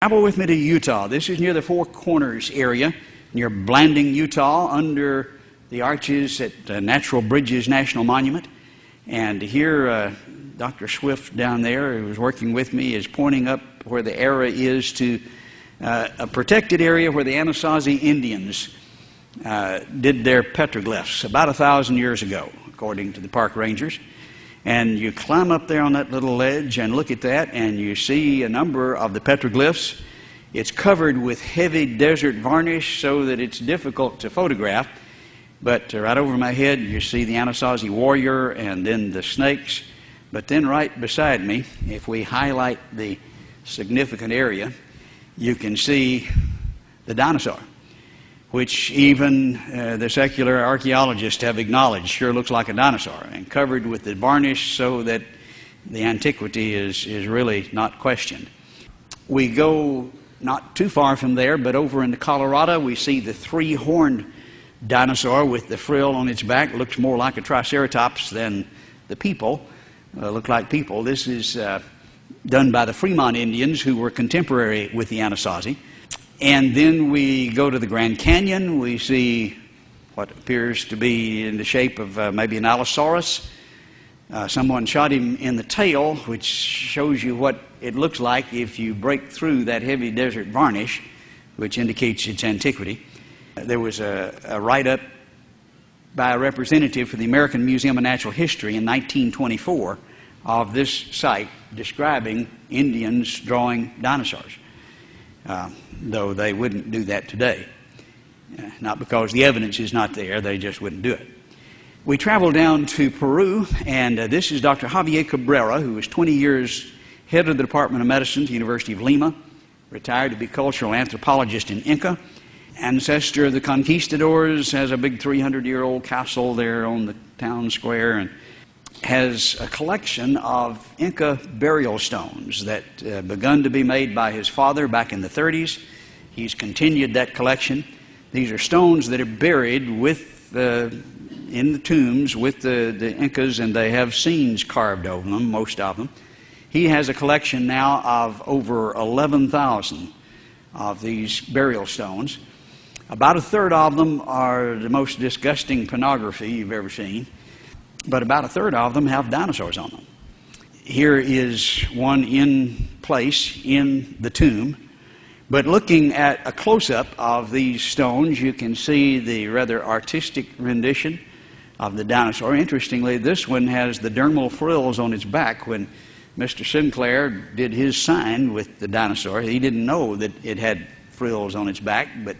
Travel with me to Utah. This is near the Four Corners area, near Blanding, Utah, under the arches at Natural Bridges National Monument. And here, Dr. Swift down there, who was working with me, is pointing up where the arrow is to a protected area where the Anasazi Indians did their petroglyphs about 1,000 years ago, according to the park rangers. And you climb up there on that little ledge and look at that, and you see a number of the petroglyphs. It's covered with heavy desert varnish so that it's difficult to photograph. But right over my head, you see the Anasazi warrior and then the snakes. But then right beside me, if we highlight the significant area, you can see the dinosaur, which even the secular archaeologists have acknowledged sure looks like a dinosaur, and covered with the varnish so that the antiquity is really not questioned. We go not too far from there, but over in Colorado, we see the three-horned dinosaur with the frill on its back. It looks more like a triceratops than the people. Look like people. This is done by the Fremont Indians, who were contemporary with the Anasazi. And then we go to the Grand Canyon. We see what appears to be in the shape of maybe an Allosaurus. Someone shot him in the tail, which shows you what it looks like if you break through that heavy desert varnish, which indicates its antiquity. There was a write-up by a representative for the American Museum of Natural History in 1924 of this site describing Indians drawing dinosaurs. Though they wouldn't do that today. Not because the evidence is not there, they just wouldn't do it. We traveled down to Peru, and this is Dr. Javier Cabrera, who was 20 years head of the Department of Medicine at the University of Lima, retired to be cultural anthropologist in Inca, ancestor of the conquistadors, has a big 300-year-old castle there on the town square, and has a collection of Inca burial stones that begun to be made by his father back in the 30s. He's continued that collection. These are stones that are buried with in the tombs with the Incas, and they have scenes carved over them, most of them. He has a collection now of over 11,000 of these burial stones. About a third of them are the most disgusting pornography you've ever seen. But about a third of them have dinosaurs on them. Here is one in place in the tomb. But looking at a close-up of these stones, you can see the rather artistic rendition of the dinosaur. Interestingly, this one has the dermal frills on its back. When Mr. Sinclair did his sign with the dinosaur, he didn't know that it had frills on its back, but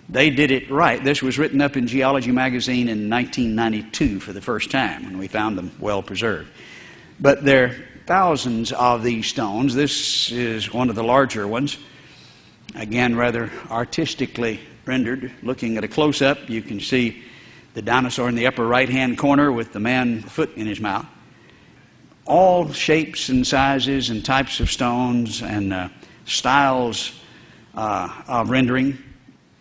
they did it right. This was written up in Geology magazine in 1992 for the first time, and we found them well preserved. But there are thousands of these stones. This is one of the larger ones. Again, rather artistically rendered. Looking at a close-up, you can see the dinosaur in the upper right-hand corner with the man foot in his mouth. All shapes and sizes and types of stones and styles of rendering.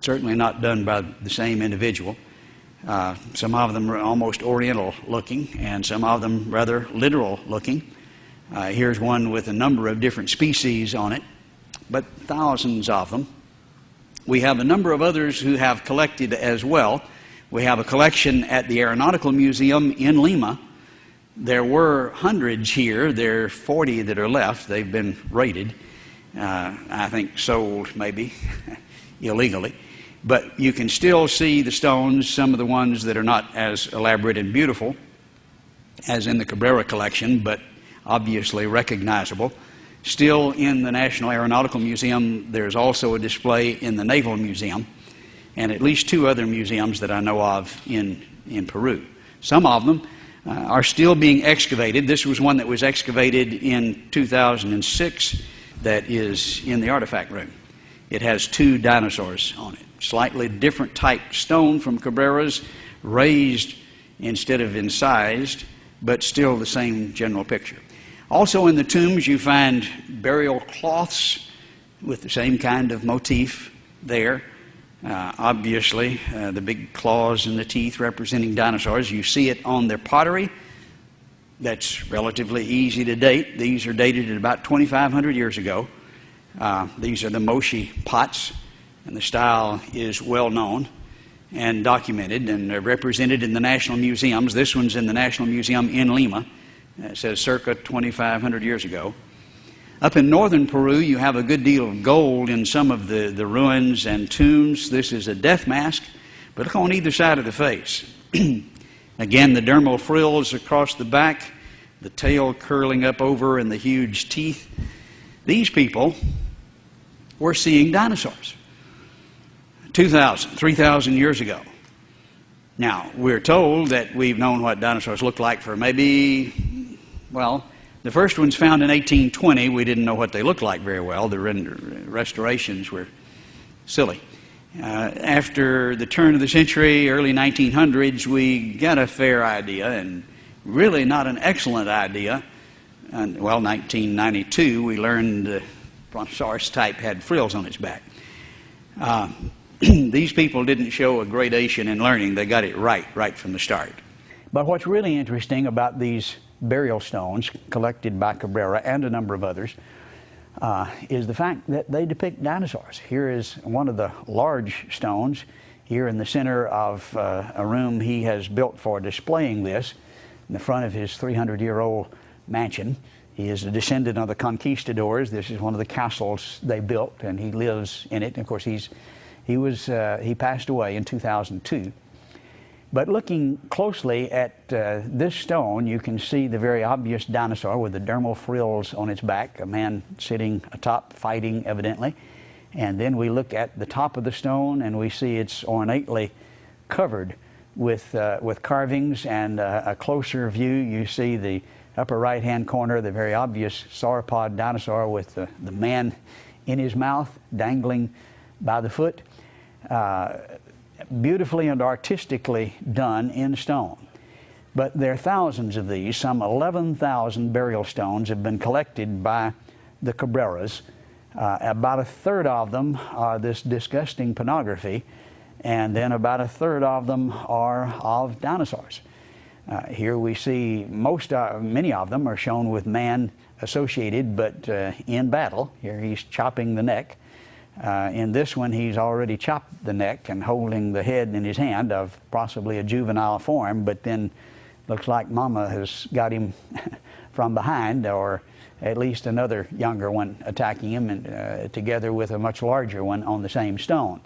Certainly not done by the same individual. Some of them are almost oriental looking, and some of them rather literal looking. Here's one with a number of different species on it, but thousands of them. We have a number of others who have collected as well. We have a collection at the Aeronautical Museum in Lima. There were hundreds here. There are 40 that are left. They've been raided. I think sold maybe illegally. But you can still see the stones, some of the ones that are not as elaborate and beautiful as in the Cabrera collection, but obviously recognizable. Still in the National Aeronautical Museum, there's also a display in the Naval Museum, and at least 2 other museums that I know of in Peru. Some of them are still being excavated. This was one that was excavated in 2006 that is in the artifact room. It has 2 dinosaurs on it. Slightly different type stone from Cabrera's, raised instead of incised, but still the same general picture. Also in the tombs you find burial cloths with the same kind of motif there. Obviously, the big claws and the teeth representing dinosaurs. You see it on their pottery. That's relatively easy to date. These are dated at about 2,500 years ago. These are the mochi pots, and the style is well known and documented and represented in the national museums. This one's in the National Museum in Lima. It says circa 2,500 years ago. Up in northern Peru, you have a good deal of gold in some of the ruins and tombs. This is a death mask, but look on either side of the face. Again, the dermal frills across the back, the tail curling up over, and the huge teeth. These people were seeing dinosaurs 2,000, 3,000 years ago. Now, we're told that we've known what dinosaurs looked like for maybe, well, the first ones found in 1820. We didn't know what they looked like very well. The restorations were silly. After the turn of the century, early 1900s, we got a fair idea, and really not an excellent idea. And, well, 1992, we learned the Brontosaurus type had frills on its back. These people didn't show a gradation in learning. They got it right from the start. But what's really interesting about these burial stones collected by Cabrera and a number of others is the fact that they depict dinosaurs. Here is one of the large stones here in the center of a room he has built for displaying this in the front of his 300-year-old mansion. He is a descendant of the conquistadors. This is one of the castles they built, and he lives in it. And of course, he passed away in 2002. But looking closely at this stone, you can see the very obvious dinosaur with the dermal frills on its back, a man sitting atop fighting evidently. And then we look at the top of the stone and we see it's ornately covered with carvings, and a closer view you see the upper right hand corner, the very obvious sauropod dinosaur with the man in his mouth dangling by the foot. Beautifully and artistically done in stone. But there are thousands of these. Some 11,000 burial stones have been collected by the Cabreras. About a third of them are this disgusting pornography, and then about a third of them are of dinosaurs. Here we see many of them are shown with man associated, but in battle. Here he's chopping the neck. In this one, he's already chopped the neck and holding the head in his hand of possibly a juvenile form, but then looks like Mama has got him from behind, or at least another younger one attacking him, and together with a much larger one on the same stone.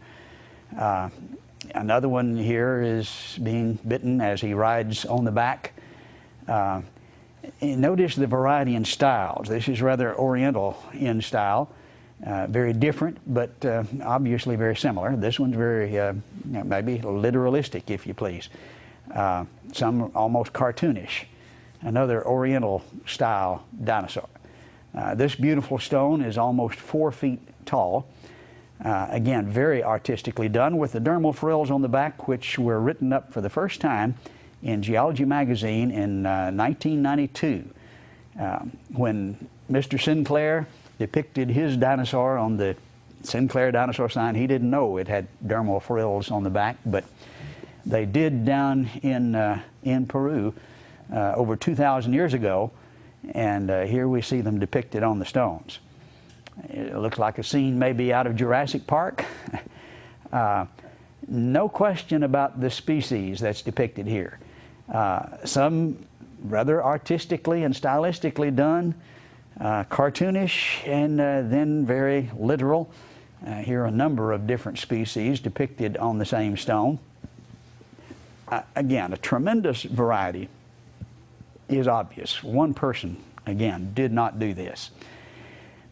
Another one here is being bitten as he rides on the back. Notice the variety in styles. This is rather Oriental in style. Very different, but obviously very similar. This one's very, maybe literalistic, if you please. Some almost cartoonish. Another Oriental style dinosaur. This beautiful stone is almost 4 feet tall. Again, very artistically done with the dermal frills on the back, which were written up for the first time in Geology magazine in 1992. When Mr. Sinclair depicted his dinosaur on the Sinclair dinosaur sign, he didn't know it had dermal frills on the back, but they did down in Peru over 2,000 years ago, and here we see them depicted on the stones. It looks like a scene maybe out of Jurassic Park. No question about the species that's depicted here. Some rather artistically and stylistically done, cartoonish, and then very literal. Here are a number of different species depicted on the same stone. Again, a tremendous variety is obvious. One person, again, did not do this.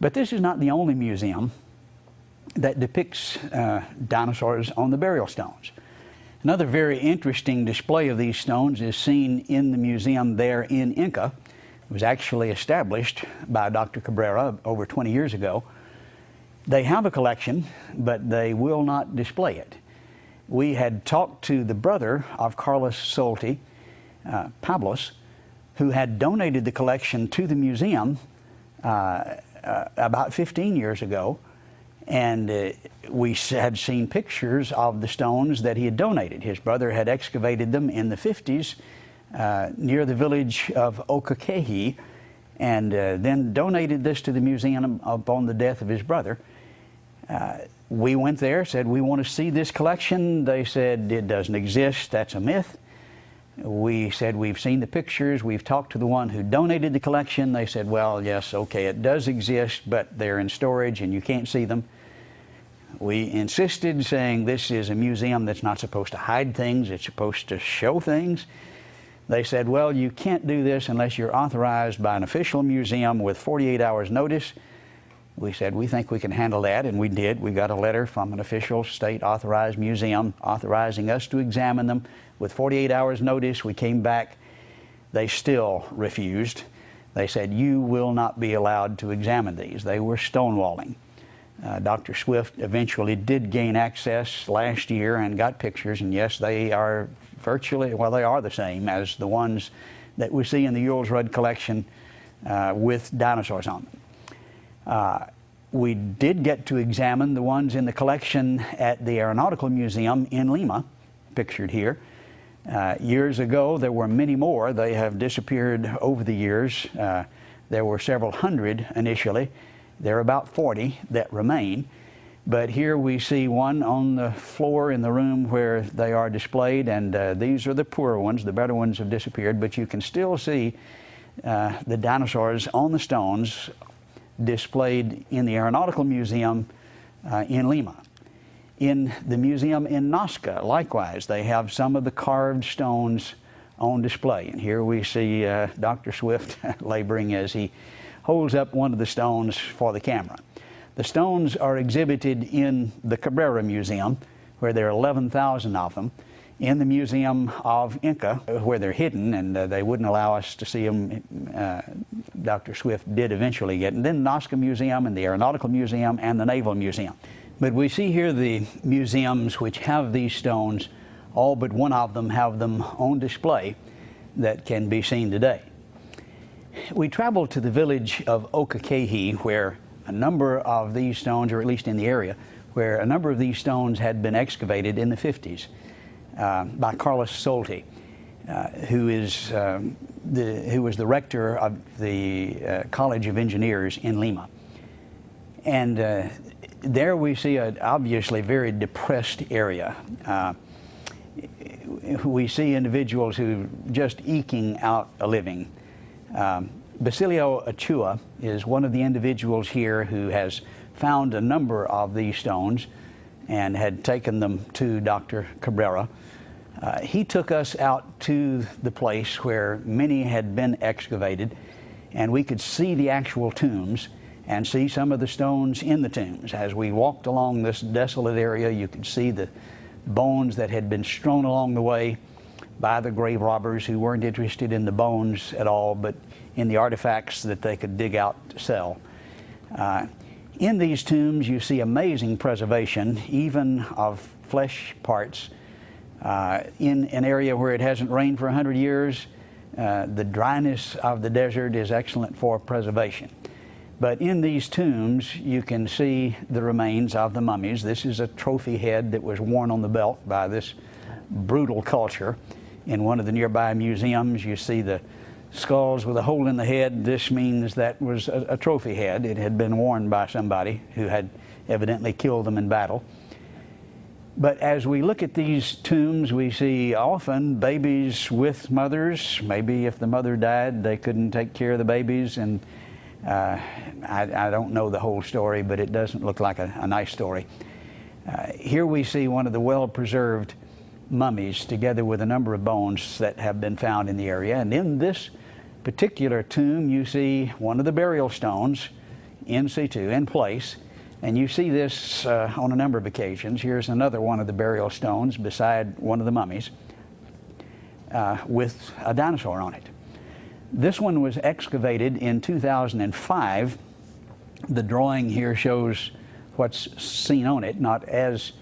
But this is not the only museum that depicts dinosaurs on the burial stones. Another very interesting display of these stones is seen in the museum there in Inca. It was actually established by Dr. Cabrera over 20 years ago. They have a collection, but they will not display it. We had talked to the brother of Carlos Solti, Pablos, who had donated the collection to the museum about 15 years ago, and we had seen pictures of the stones that he had donated. His brother had excavated them in the 50s near the village of Okekehi, and then donated this to the museum upon the death of his brother. We went there, said, we want to see this collection. They said, it doesn't exist, that's a myth. We said, we've seen the pictures, we've talked to the one who donated the collection. They said, well, yes, okay, it does exist, but they're in storage and you can't see them. We insisted, saying this is a museum that's not supposed to hide things, it's supposed to show things. They said, well, you can't do this unless you're authorized by an official museum with 48 hours notice. We said, we think we can handle that, and we did. We got a letter from an official state-authorized museum authorizing us to examine them. With 48 hours notice, we came back. They still refused. They said, you will not be allowed to examine these. They were stonewalling. Dr. Swift eventually did gain access last year and got pictures, and yes, they are virtually, well, they are the same as the ones that we see in the Yules Rudd collection with dinosaurs on them. We did get to examine the ones in the collection at the Aeronautical Museum in Lima, pictured here. Years ago, there were many more. They have disappeared over the years. There were several hundred initially. There are about 40 that remain. But here we see one on the floor in the room where they are displayed, and these are the poorer ones. The better ones have disappeared, but you can still see the dinosaurs on the stones displayed in the Aeronautical Museum in Lima. In the museum in Nazca, likewise, they have some of the carved stones on display. And here we see Dr. Swift laboring as he holds up one of the stones for the camera. The stones are exhibited in the Cabrera Museum, where there are 11,000 of them. In the Museum of Inca, where they're hidden, and they wouldn't allow us to see them. Dr. Swift did eventually get, and then the Nazca Museum and the Aeronautical Museum and the Naval Museum. But we see here the museums which have these stones, all but one of them have them on display that can be seen today. We traveled to the village of Okakehi, where a number of these stones, or at least in the area, where a number of these stones had been excavated in the 50s. By Carlos Solti, who was the rector of the College of Engineers in Lima. And there we see an obviously very depressed area. We see individuals who are just eking out a living. Basilio Achua is one of the individuals here who has found a number of these stones and had taken them to Dr. Cabrera. He took us out to the place where many had been excavated, and we could see the actual tombs and see some of the stones in the tombs. As we walked along this desolate area, you could see the bones that had been strewn along the way by the grave robbers, who weren't interested in the bones at all, but in the artifacts that they could dig out to sell. In these tombs, you see amazing preservation, even of flesh parts. In an area where it hasn't rained for 100 years, the dryness of the desert is excellent for preservation. But in these tombs, you can see the remains of the mummies. This is a trophy head that was worn on the belt by this brutal culture. In one of the nearby museums, you see the skulls with a hole in the head. This means that was a trophy head. It had been worn by somebody who had evidently killed them in battle. But as we look at these tombs, we see often babies with mothers. Maybe if the mother died, they couldn't take care of the babies. And I don't know the whole story, but it doesn't look like a nice story. Here we see one of the well-preserved mummies together with a number of bones that have been found in the area. And in this particular tomb, you see one of the burial stones in situ, in place. And you see this on a number of occasions. Here's another one of the burial stones beside one of the mummies with a dinosaur on it. This one was excavated in 2005. The drawing here shows what's seen on it, not as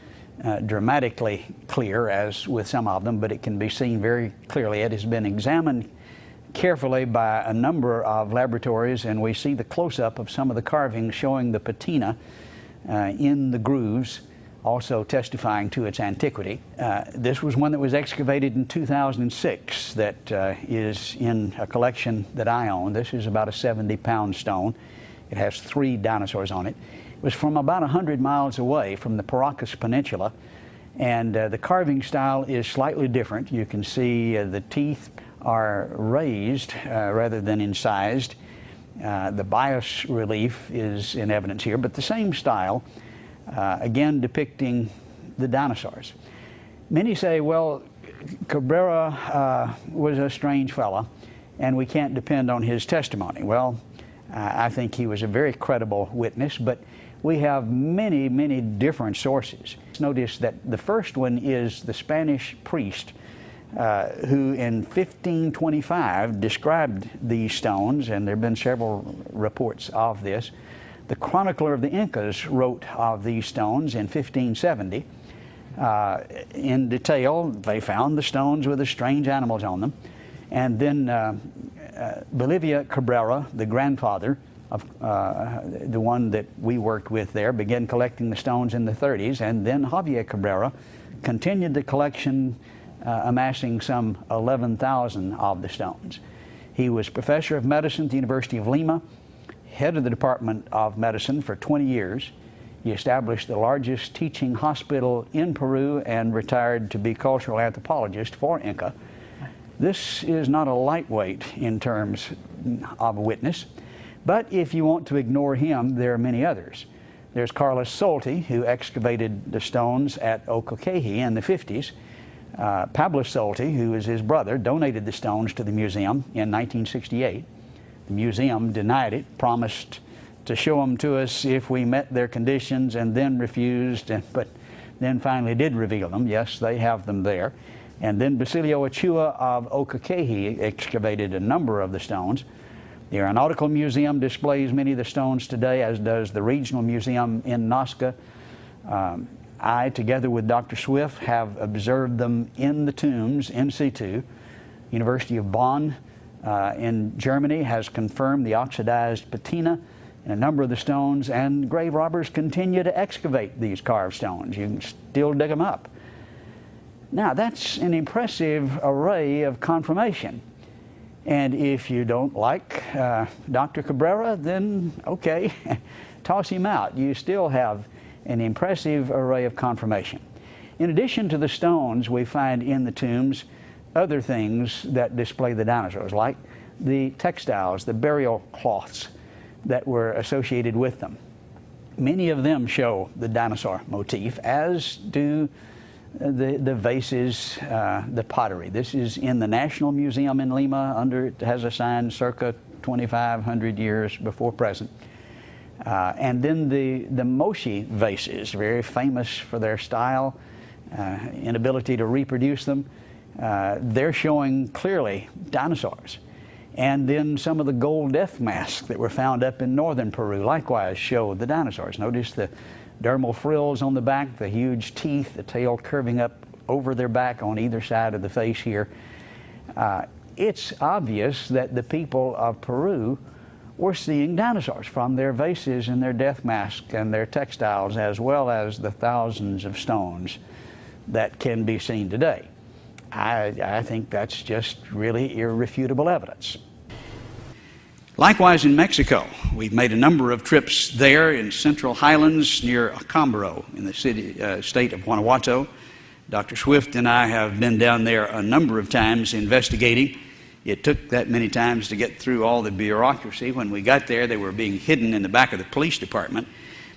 dramatically clear as with some of them, but it can be seen very clearly. It has been examined carefully by a number of laboratories, and we see the close-up of some of the carvings showing the patina in the grooves also testifying to its antiquity. This was one that was excavated in 2006 that is in a collection that I own. This is about a 70-pound stone. It has 3 dinosaurs on it. It was from about 100 miles away from the Paracas Peninsula, and the carving style is slightly different. You can see the teeth are raised rather than incised. The bias relief is in evidence here, but the same style, again depicting the dinosaurs. Many say, well, Cabrera was a strange fella, and we can't depend on his testimony. Well, I think he was a very credible witness, but we have many, many different sources. Notice that the first one is the Spanish priest who in 1525 described these stones, and there have been several reports of this. The chronicler of the Incas wrote of these stones in 1570. In detail, they found the stones with the strange animals on them. And then Bolivia Cabrera, the grandfather of the one that we worked with there, began collecting the stones in the 30s, and then Javier Cabrera continued the collection, amassing some 11,000 of the stones. He was professor of medicine at the University of Lima, head of the Department of Medicine for 20 years. He established the largest teaching hospital in Peru and retired to be cultural anthropologist for Inca. This is not a lightweight in terms of a witness, but if you want to ignore him, there are many others. There's Carlos Solti, who excavated the stones at Ocoqueji in the 50s. Pablo Solti, who is his brother, donated the stones to the museum in 1968. The museum denied it, promised to show them to us if we met their conditions, and then refused, but then finally did reveal them. Yes, they have them there. And then Basilio Achua of Ocoqueji excavated a number of the stones. The Aeronautical Museum displays many of the stones today, as does the Regional Museum in Nazca. I, together with Dr. Swift, have observed them in the tombs in situ. University of Bonn in Germany has confirmed the oxidized patina in a number of the stones, and grave robbers continue to excavate these carved stones. You can still dig them up. Now, that's an impressive array of confirmation. And if you don't like Dr. Cabrera, then okay, toss him out. You still have an impressive array of confirmation. In addition to the stones, we find in the tombs other things that display the dinosaurs, like the textiles, the burial cloths that were associated with them. Many of them show the dinosaur motif, as do the vases, the pottery. This is in the National Museum in Lima. It has a sign circa 2,500 years before present. And then the Moshi vases, very famous for their style, inability to reproduce them. They're showing clearly dinosaurs. And then some of the gold death masks that were found up in northern Peru likewise show the dinosaurs. Notice the dermal frills on the back, the huge teeth, the tail curving up over their back on either side of the face here. It's obvious that the people of Peru were seeing dinosaurs from their vases and their death masks and their textiles, as well as the thousands of stones that can be seen today. I think that's just really irrefutable evidence. Likewise in Mexico, we've made a number of trips there in Central Highlands near Acámbaro in the state of Guanajuato. Dr. Swift and I have been down there a number of times investigating. It took that many times to get through all the bureaucracy. When we got there, they were being hidden in the back of the police department.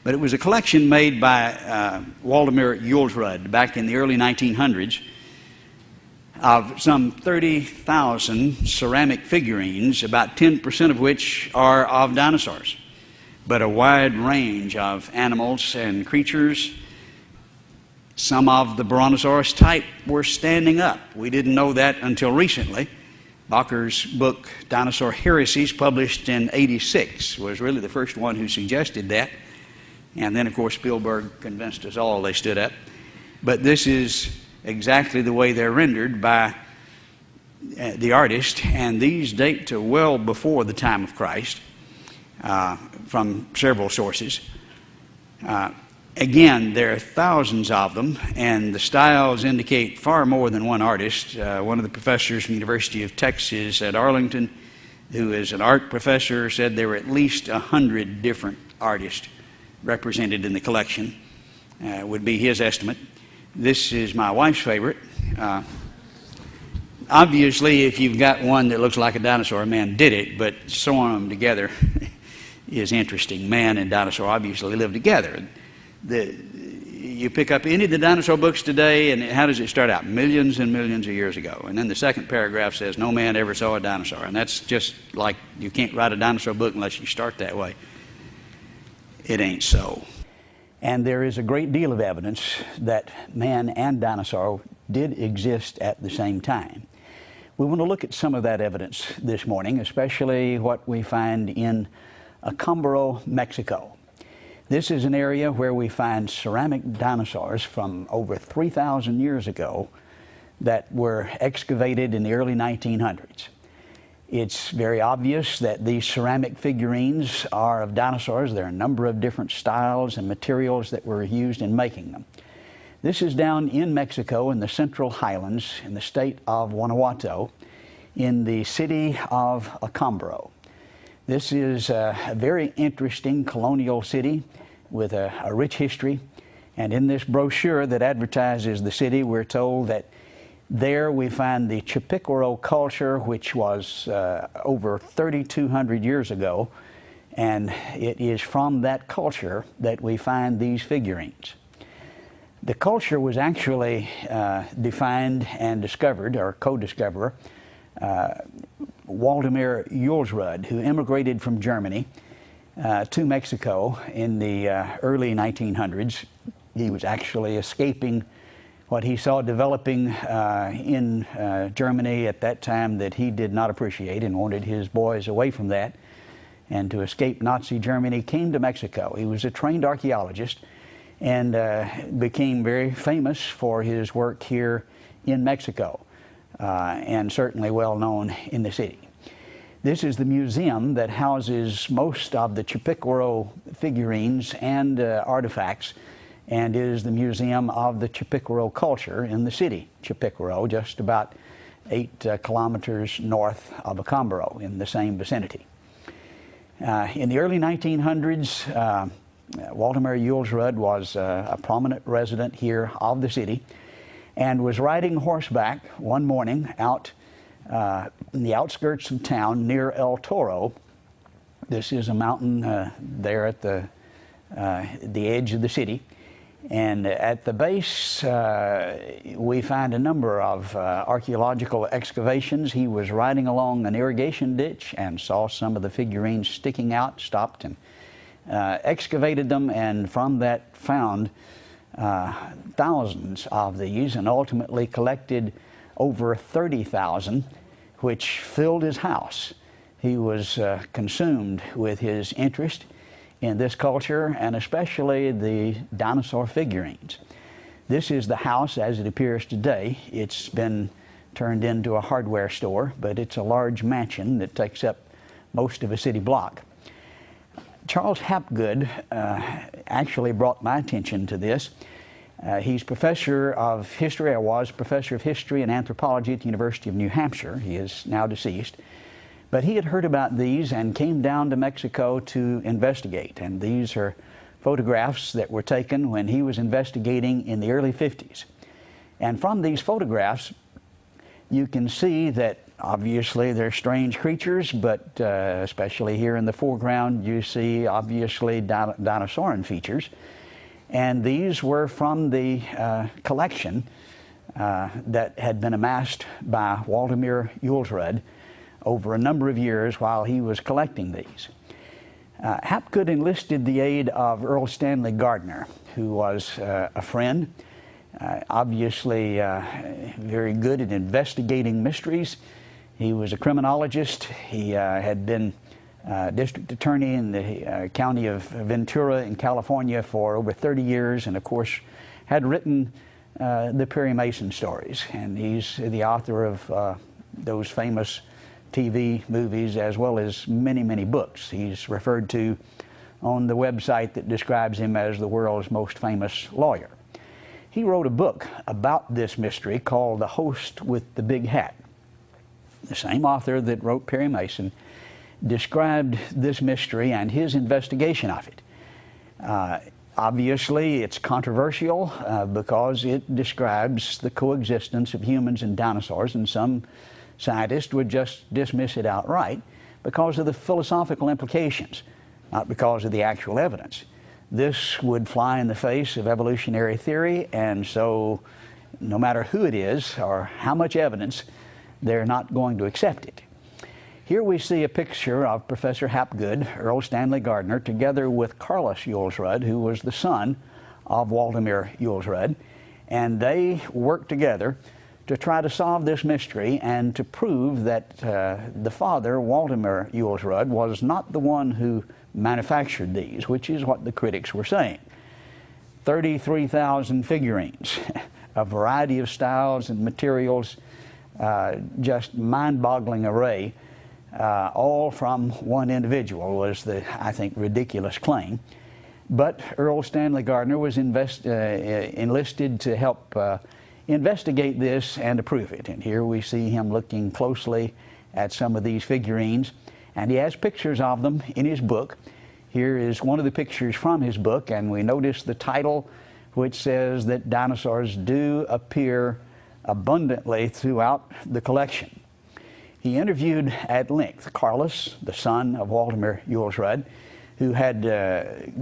But it was a collection made by Waldemar Julsrud back in the early 1900s of some 30,000 ceramic figurines, about 10% of which are of dinosaurs, but a wide range of animals and creatures. Some of the Brontosaurus type were standing up. We didn't know that until recently. Bakker's book, Dinosaur Heresies, published in '86, was really the first one who suggested that. And then, of course, Spielberg convinced us all they stood up. But this is exactly the way they're rendered by the artist, and these date to well before the time of Christ from several sources. Again, there are thousands of them, and the styles indicate far more than one artist. One of the professors from the University of Texas at Arlington, who is an art professor, said there were at least 100 different artists represented in the collection, would be his estimate. This is my wife's favorite. Obviously, if you've got one that looks like a dinosaur, a man did it, but sewing them together is interesting. Man and dinosaur obviously live together. You pick up any of the dinosaur books today, and how does it start out? Millions and millions of years ago. And then the second paragraph says, no man ever saw a dinosaur. And that's just like you can't write a dinosaur book unless you start that way. It ain't so. And there is a great deal of evidence that man and dinosaur did exist at the same time. We want to look at some of that evidence this morning, especially what we find in Acámbaro, Mexico. This is an area where we find ceramic dinosaurs from over 3,000 years ago that were excavated in the early 1900s. It's very obvious that these ceramic figurines are of dinosaurs. There are a number of different styles and materials that were used in making them. This is down in Mexico in the Central Highlands in the state of Guanajuato in the city of Acámbaro. This is a very interesting colonial city with a rich history, and in this brochure that advertises the city, we're told that there we find the Chipicoro culture, which was over 3,200 years ago, and it is from that culture that we find these figurines. The culture was actually defined and discovered, or co-discoverer, Waldemar Julsrud, who immigrated from Germany to Mexico in the early 1900s. He was actually escaping what he saw developing in Germany at that time that he did not appreciate and wanted his boys away from that. And to escape Nazi Germany, came to Mexico. He was a trained archaeologist and became very famous for his work here in Mexico and certainly well known in the city. This is the museum that houses most of the Chipicoro figurines and artifacts, and is the museum of the Chipicoro culture in the city. Chipicoro, just about 8 kilometers north of Acámbaro in the same vicinity. In the early 1900s, Waldemar Julsrud was a prominent resident here of the city and was riding horseback one morning out in the outskirts of town near El Toro. This is a mountain there at the edge of the city. And at the base, we find a number of archaeological excavations. He was riding along an irrigation ditch and saw some of the figurines sticking out, stopped and excavated them, and from that found thousands of these, and ultimately collected over 30,000, which filled his house. He was consumed with his interest in this culture, and especially the dinosaur figurines. This is the house as it appears today. It's been turned into a hardware store, but it's a large mansion that takes up most of a city block. Charles Hapgood actually brought my attention to this. He's professor of history, or was professor of history and anthropology at the University of New Hampshire. He is now deceased. But he had heard about these and came down to Mexico to investigate. And these are photographs that were taken when he was investigating in the early 50s. And from these photographs, you can see that obviously they're strange creatures, but especially here in the foreground, you see obviously dinosauran features. And these were from the collection that had been amassed by Waldemar Julsrud over a number of years while he was collecting these. Hapgood enlisted the aid of Earl Stanley Gardner, who was a friend, obviously very good at investigating mysteries. He was a criminologist. He had been district attorney in the county of Ventura in California for over 30 years, and of course had written the Perry Mason stories. And he's the author of those famous TV movies, as well as many, many books. He's referred to on the website that describes him as the world's most famous lawyer. He wrote a book about this mystery called The Host with the Big Hat. The same author that wrote Perry Mason described this mystery and his investigation of it. Obviously, it's controversial because it describes the coexistence of humans and dinosaurs, and some scientists would just dismiss it outright because of the philosophical implications, not because of the actual evidence. This would fly in the face of evolutionary theory, and so no matter who it is or how much evidence, they're not going to accept it. Here we see a picture of Professor Hapgood, Earl Stanley Gardner, together with Carlos Jules Rudd, who was the son of Waldemar Jules Rudd, and they worked together to try to solve this mystery and to prove that the father, Waldemar Jules Rudd, was not the one who manufactured these, which is what the critics were saying. 33,000 figurines, a variety of styles and materials, just mind-boggling array, all from one individual was the, I think, ridiculous claim. But Earl Stanley Gardner was enlisted to help investigate this and to prove it. And here we see him looking closely at some of these figurines, and he has pictures of them in his book. Here is one of the pictures from his book, and we notice the title, which says that dinosaurs do appear abundantly throughout the collection. He interviewed at length Carlos, the son of Waldemar Jules Rudd, who had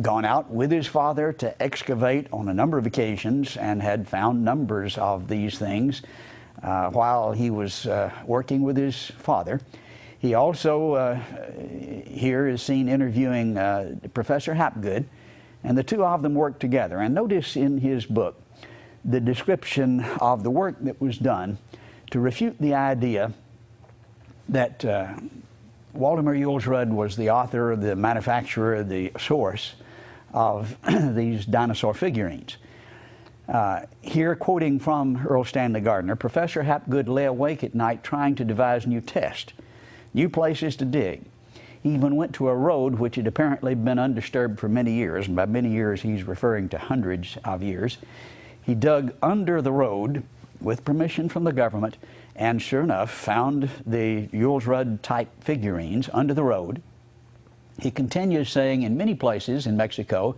gone out with his father to excavate on a number of occasions and had found numbers of these things while he was working with his father. He also here is seen interviewing Professor Hapgood, and the two of them worked together. And notice in his book the description of the work that was done to refute the idea that Waldemar Jules Rudd was the author, the manufacturer, the source of these dinosaur figurines. Here, quoting from Earl Stanley Gardner, Professor Hapgood lay awake at night trying to devise new tests, new places to dig. He even went to a road which had apparently been undisturbed for many years, and by many years he's referring to hundreds of years. He dug under the road with permission from the government, and sure enough found the Jules Rudd type figurines under the road. He continues saying in many places in Mexico,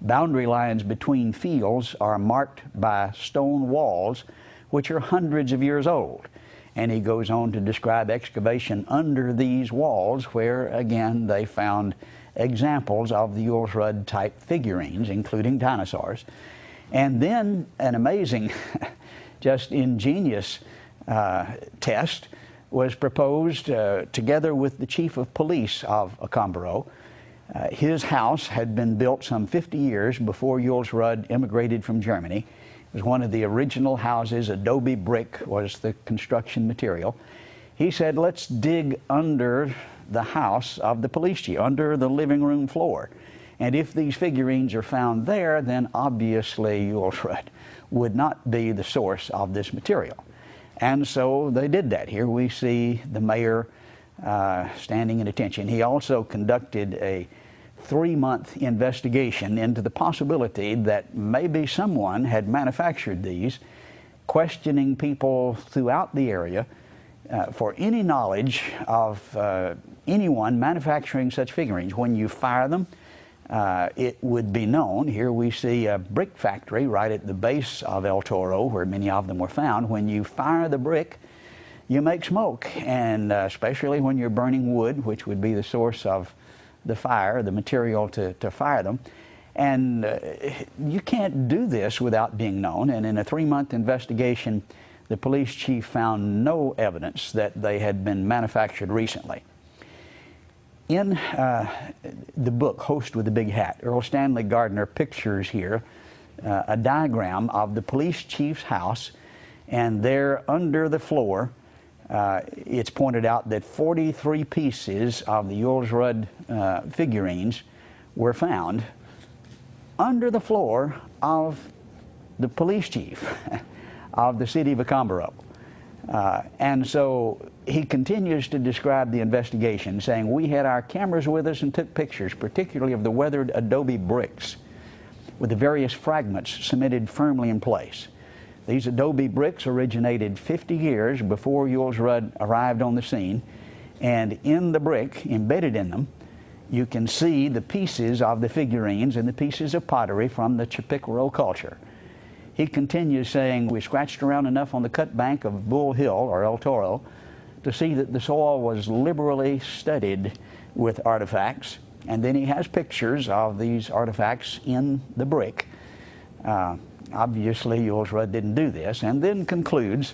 boundary lines between fields are marked by stone walls which are hundreds of years old. And he goes on to describe excavation under these walls where, again, they found examples of the Jules Rudd type figurines, including dinosaurs. And then an amazing, just ingenious test was proposed together with the chief of police of Acámbaro. His house had been built some 50 years before Jules Rudd immigrated from Germany. It was one of the original houses. Adobe brick was the construction material. He said, let's dig under the house of the police chief, under the living room floor. And if these figurines are found there, then obviously Jules Rudd would not be the source of this material. And so they did that. Here we see the mayor standing at attention. He also conducted a 3-month investigation into the possibility that maybe someone had manufactured these, questioning people throughout the area for any knowledge of anyone manufacturing such figurines. When you fire them, it would be known. Here we see a brick factory right at the base of El Toro, where many of them were found. When you fire the brick, you make smoke, and especially when you're burning wood, which would be the source of the fire, the material to fire them. And you can't do this without being known. And in a 3-month investigation, the police chief found no evidence that they had been manufactured recently. In the book, Host with the Big Hat, Earl Stanley Gardner pictures here a diagram of the police chief's house, and there under the floor, it's pointed out that 43 pieces of the Jules Rudd figurines were found under the floor of the police chief of the city of Acámbaro. And so he continues to describe the investigation, saying, "We had our cameras with us and took pictures, particularly of the weathered adobe bricks with the various fragments cemented firmly in place. These adobe bricks originated 50 years before Jules Rudd arrived on the scene, and in the brick, embedded in them, you can see the pieces of the figurines and the pieces of pottery from the Chippewa culture." He continues saying, "We scratched around enough on the cut bank of Bull Hill, or El Toro, to see that the soil was liberally studded with artifacts." And then he has pictures of these artifacts in the brick. Obviously, Jules Rudd didn't do this, and then concludes,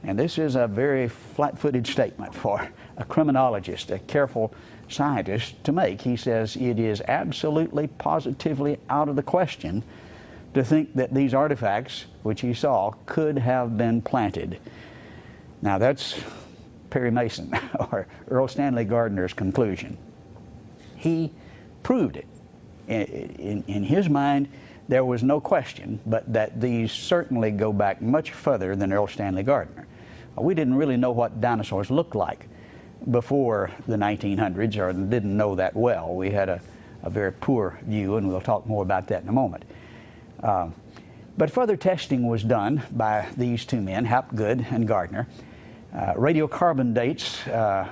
and this is a very flat-footed statement for a criminologist, a careful scientist to make. He says, "It is absolutely, positively out of the question to think that these artifacts, which he saw, could have been planted." Now that's Perry Mason, or Earl Stanley Gardner's conclusion. He proved it. In his mind, there was no question but that these certainly go back much further than Earl Stanley Gardner. We didn't really know what dinosaurs looked like before the 1900s, or didn't know that well. We had a very poor view, and we'll talk more about that in a moment. But further testing was done by these two men, Hapgood and Gardner. Radiocarbon dates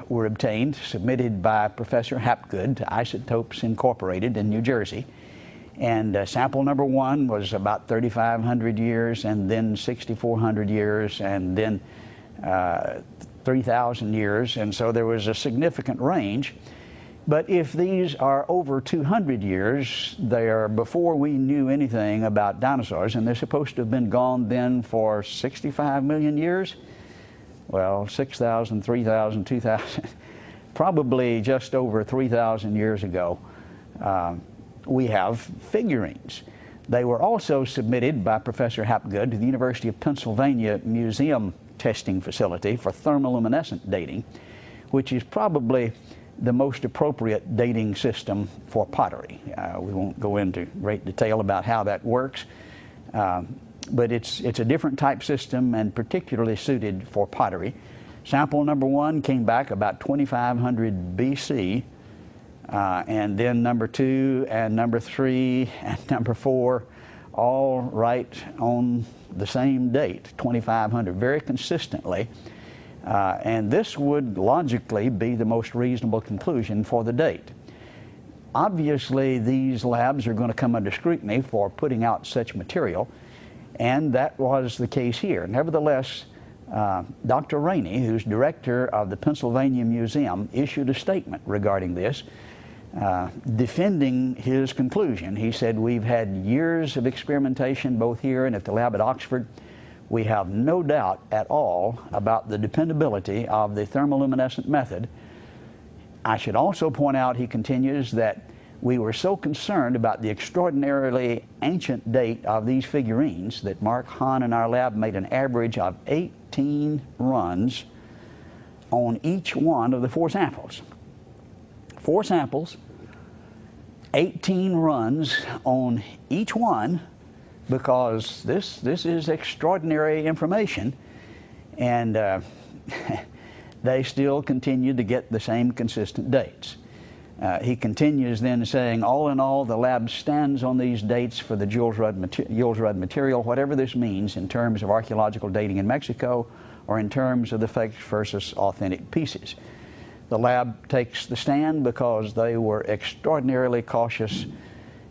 were obtained, submitted by Professor Hapgood to Isotopes Incorporated in New Jersey. And sample number 1 was about 3,500 years, and then 6,400 years, and then 3,000 years. And so there was a significant range. But if these are over 200 years, they are before we knew anything about dinosaurs, and they're supposed to have been gone then for 65 million years. Well, 6,000, 3,000, 2,000, probably just over 3,000 years ago, we have figurines. They were also submitted by Professor Hapgood to the University of Pennsylvania Museum Testing Facility for thermoluminescent dating, which is probably the most appropriate dating system for pottery. We won't go into great detail about how that works, but it's a different type system and particularly suited for pottery. Sample number 1 came back about 2,500 BC, and then number 2 and number 3 and number 4 all right on the same date, 2,500, very consistently. And this would logically be the most reasonable conclusion for the date. Obviously, these labs are going to come under scrutiny for putting out such material, and that was the case here. Nevertheless, Dr. Rainey, who's director of the Pennsylvania Museum, issued a statement regarding this, defending his conclusion. He said, "We've had years of experimentation both here and at the lab at Oxford. We have no doubt at all about the dependability of the thermoluminescent method. I should also point out," he continues, "that we were so concerned about the extraordinarily ancient date of these figurines that Mark Hahn and our lab made an average of 18 runs on each one of the 4 samples. 4 samples, 18 runs on each one, because this is extraordinary information." And they still continue to get the same consistent dates. He continues then saying, "All in all, the lab stands on these dates for the Jules Rudd material, whatever this means in terms of archaeological dating in Mexico or in terms of the fakes versus authentic pieces. The lab takes the stand because they were extraordinarily cautious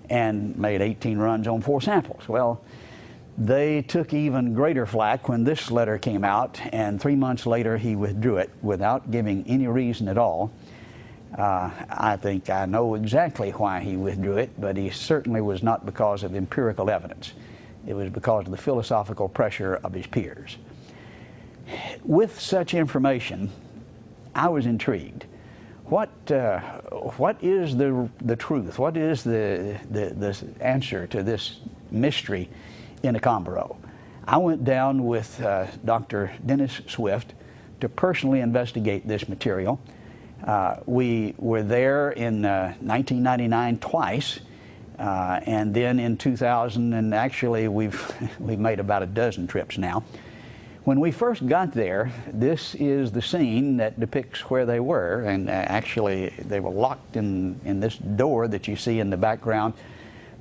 and made 18 runs on 4 samples. Well, they took even greater flack when this letter came out, and 3 months later he withdrew it without giving any reason at all. I think I know exactly why he withdrew it, but he certainly was not because of empirical evidence. It was because of the philosophical pressure of his peers. With such information, I was intrigued. What is the truth? What is the answer to this mystery in Accombaro? I went down with Dr. Dennis Swift to personally investigate this material. We were there in 1999 twice, and then in 2000, and actually we've made about a dozen trips now. When we first got there, this is the scene that depicts where they were, and actually they were locked in this door that you see in the background,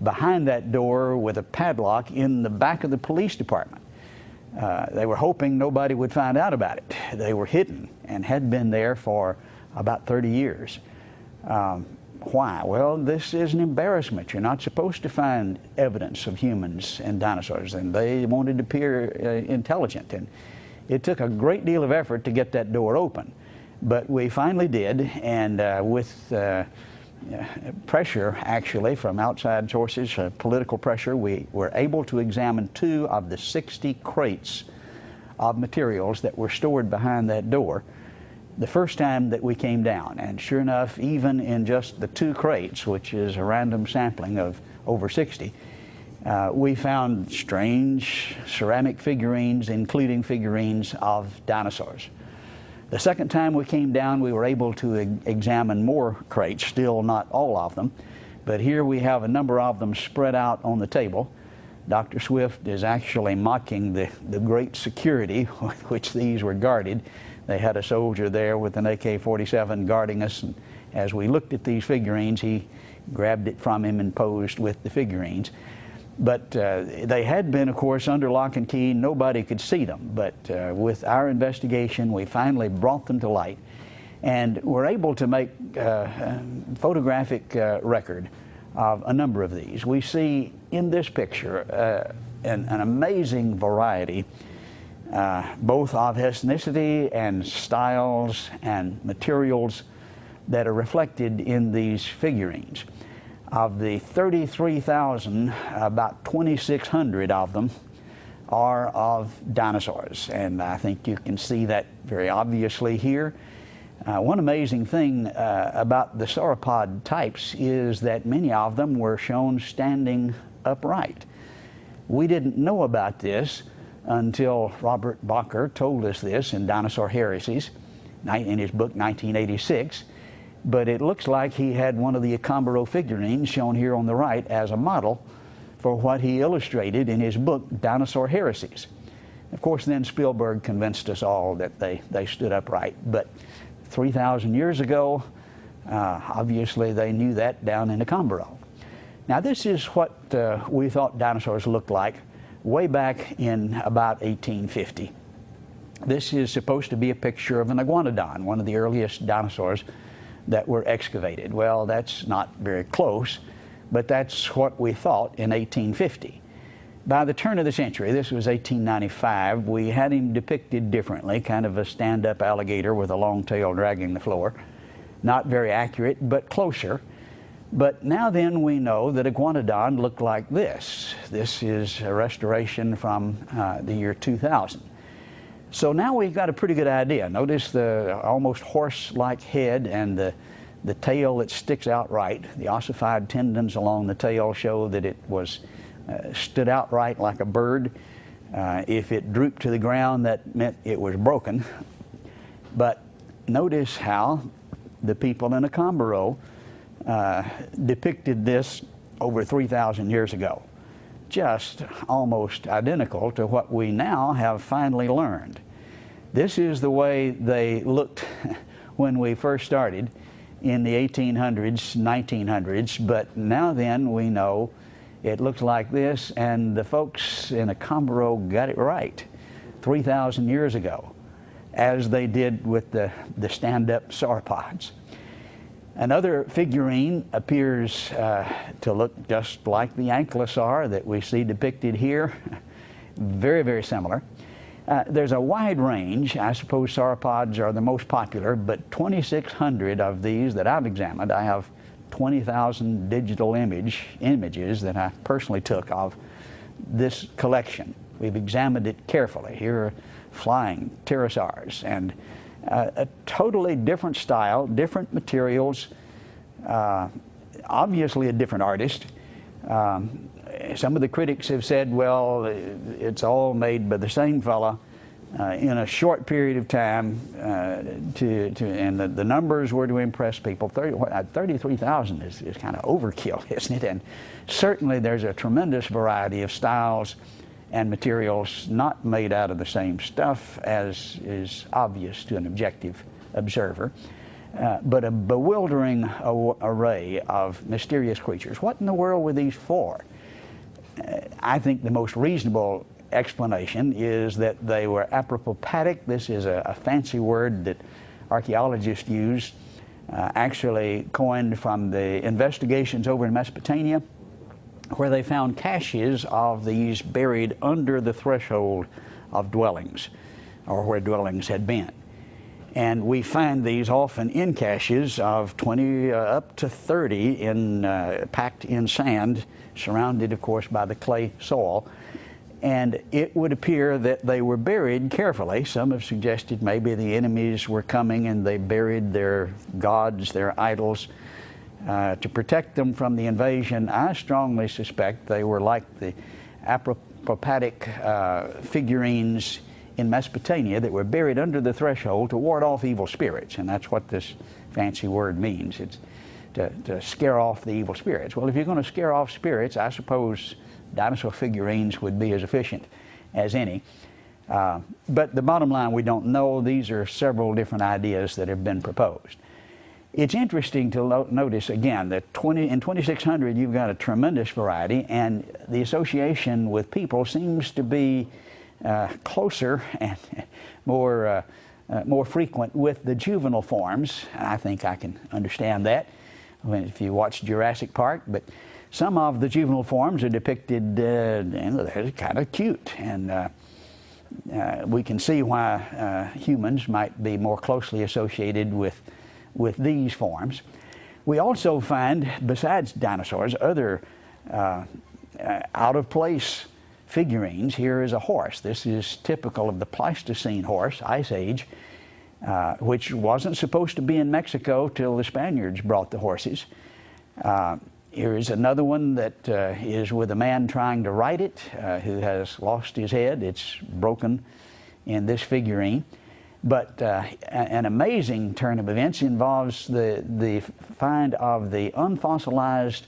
behind that door with a padlock in the back of the police department. They were hoping nobody would find out about it. They were hidden and had been there for about 30 years. Why? Well, this is an embarrassment. You're not supposed to find evidence of humans and dinosaurs, and they wanted to appear intelligent. And it took a great deal of effort to get that door open. But we finally did, and with pressure, actually, from outside sources, political pressure, we were able to examine 2 of the 60 crates of materials that were stored behind that door the first time that we came down. And sure enough, even in just the 2 crates, which is a random sampling of over 60, we found strange ceramic figurines, including figurines of dinosaurs. The second time we came down, we were able to examine more crates, still not all of them, but here we have a number of them spread out on the table. Dr. Swift is actually mocking the great security with which these were guarded. They had a soldier there with an AK-47 guarding us, and as we looked at these figurines, he grabbed it from him and posed with the figurines. But they had been, of course, under lock and key. Nobody could see them. But with our investigation, we finally brought them to light, and were able to make photographic record of a number of these. We see in this picture an amazing variety, both of ethnicity and styles and materials that are reflected in these figurines. Of the 33,000, about 2,600 of them are of dinosaurs, and I think you can see that very obviously here. One amazing thing about the sauropod types is that many of them were shown standing upright. We didn't know about this until Robert Bacher told us this in Dinosaur Heresies in his book 1986. But it looks like he had one of the Acambaro figurines shown here on the right as a model for what he illustrated in his book Dinosaur Heresies. Of course, then Spielberg convinced us all that they stood upright. But 3,000 years ago, obviously they knew that down in Acambaro. Now this is what we thought dinosaurs looked like way back in about 1850. This is supposed to be a picture of an iguanodon, one of the earliest dinosaurs that were excavated. Well, that's not very close, but that's what we thought in 1850. By the turn of the century, this was 1895, we had him depicted differently, kind of a stand-up alligator with a long tail dragging the floor. Not very accurate, but closer. But now then we know that iguanodon looked like this. This is a restoration from the year 2000. So now we've got a pretty good idea. Notice the almost horse-like head and the tail that sticks out right. The ossified tendons along the tail show that it was stood outright like a bird. If it drooped to the ground, that meant it was broken. But notice how the people in Acambaro depicted this over 3,000 years ago. Just almost identical to what we now have finally learned. This is the way they looked when we first started in the 1800s, 1900s, but now then we know it looks like this, and the folks in Acambaro got it right 3,000 years ago, as they did with the stand-up sauropods. Another figurine appears to look just like the ankylosaur that we see depicted here. Very, very similar. There's a wide range. I suppose sauropods are the most popular, but 2,600 of these that I've examined. I have 20,000 digital images that I personally took of this collection. We've examined it carefully. Here are flying pterosaurs, and a totally different style, different materials, obviously a different artist. Some of the critics have said, well, it's all made by the same fella in a short period of time, and the numbers were to impress people. 33,000 is kind of overkill, isn't it? And certainly there's a tremendous variety of styles and materials not made out of the same stuff as is obvious to an objective observer, but a bewildering array of mysterious creatures. What in the world were these for? I think the most reasonable explanation is that they were apopropathic. This is a fancy word that archaeologists use, actually coined from the investigations over in Mesopotamia, where they found caches of these buried under the threshold of dwellings, or where dwellings had been. And we find these often in caches of 20 up to 30 packed in sand, surrounded, of course, by the clay soil. And it would appear that they were buried carefully. Some have suggested maybe the enemies were coming and they buried their gods, their idols, to protect them from the invasion. I strongly suspect they were like the apopropathic figurines in Mesopotamia that were buried under the threshold to ward off evil spirits. And that's what this fancy word means. It's to scare off the evil spirits. Well, if you're going to scare off spirits, I suppose dinosaur figurines would be as efficient as any. But the bottom line, we don't know. These are several different ideas that have been proposed. It's interesting to notice, again, that in 2600 you've got a tremendous variety, and the association with people seems to be closer and more frequent with the juvenile forms. I think I can understand that if you watch Jurassic Park, but some of the juvenile forms are depicted, they're kind of cute, and we can see why humans might be more closely associated with these forms. We also find, besides dinosaurs, other out-of-place figurines. Here is a horse. This is typical of the Pleistocene horse, Ice Age, which wasn't supposed to be in Mexico till the Spaniards brought the horses. Here is another one that is with a man trying to ride it, who has lost his head. It's broken in this figurine. But an amazing turn of events involves the find of the unfossilized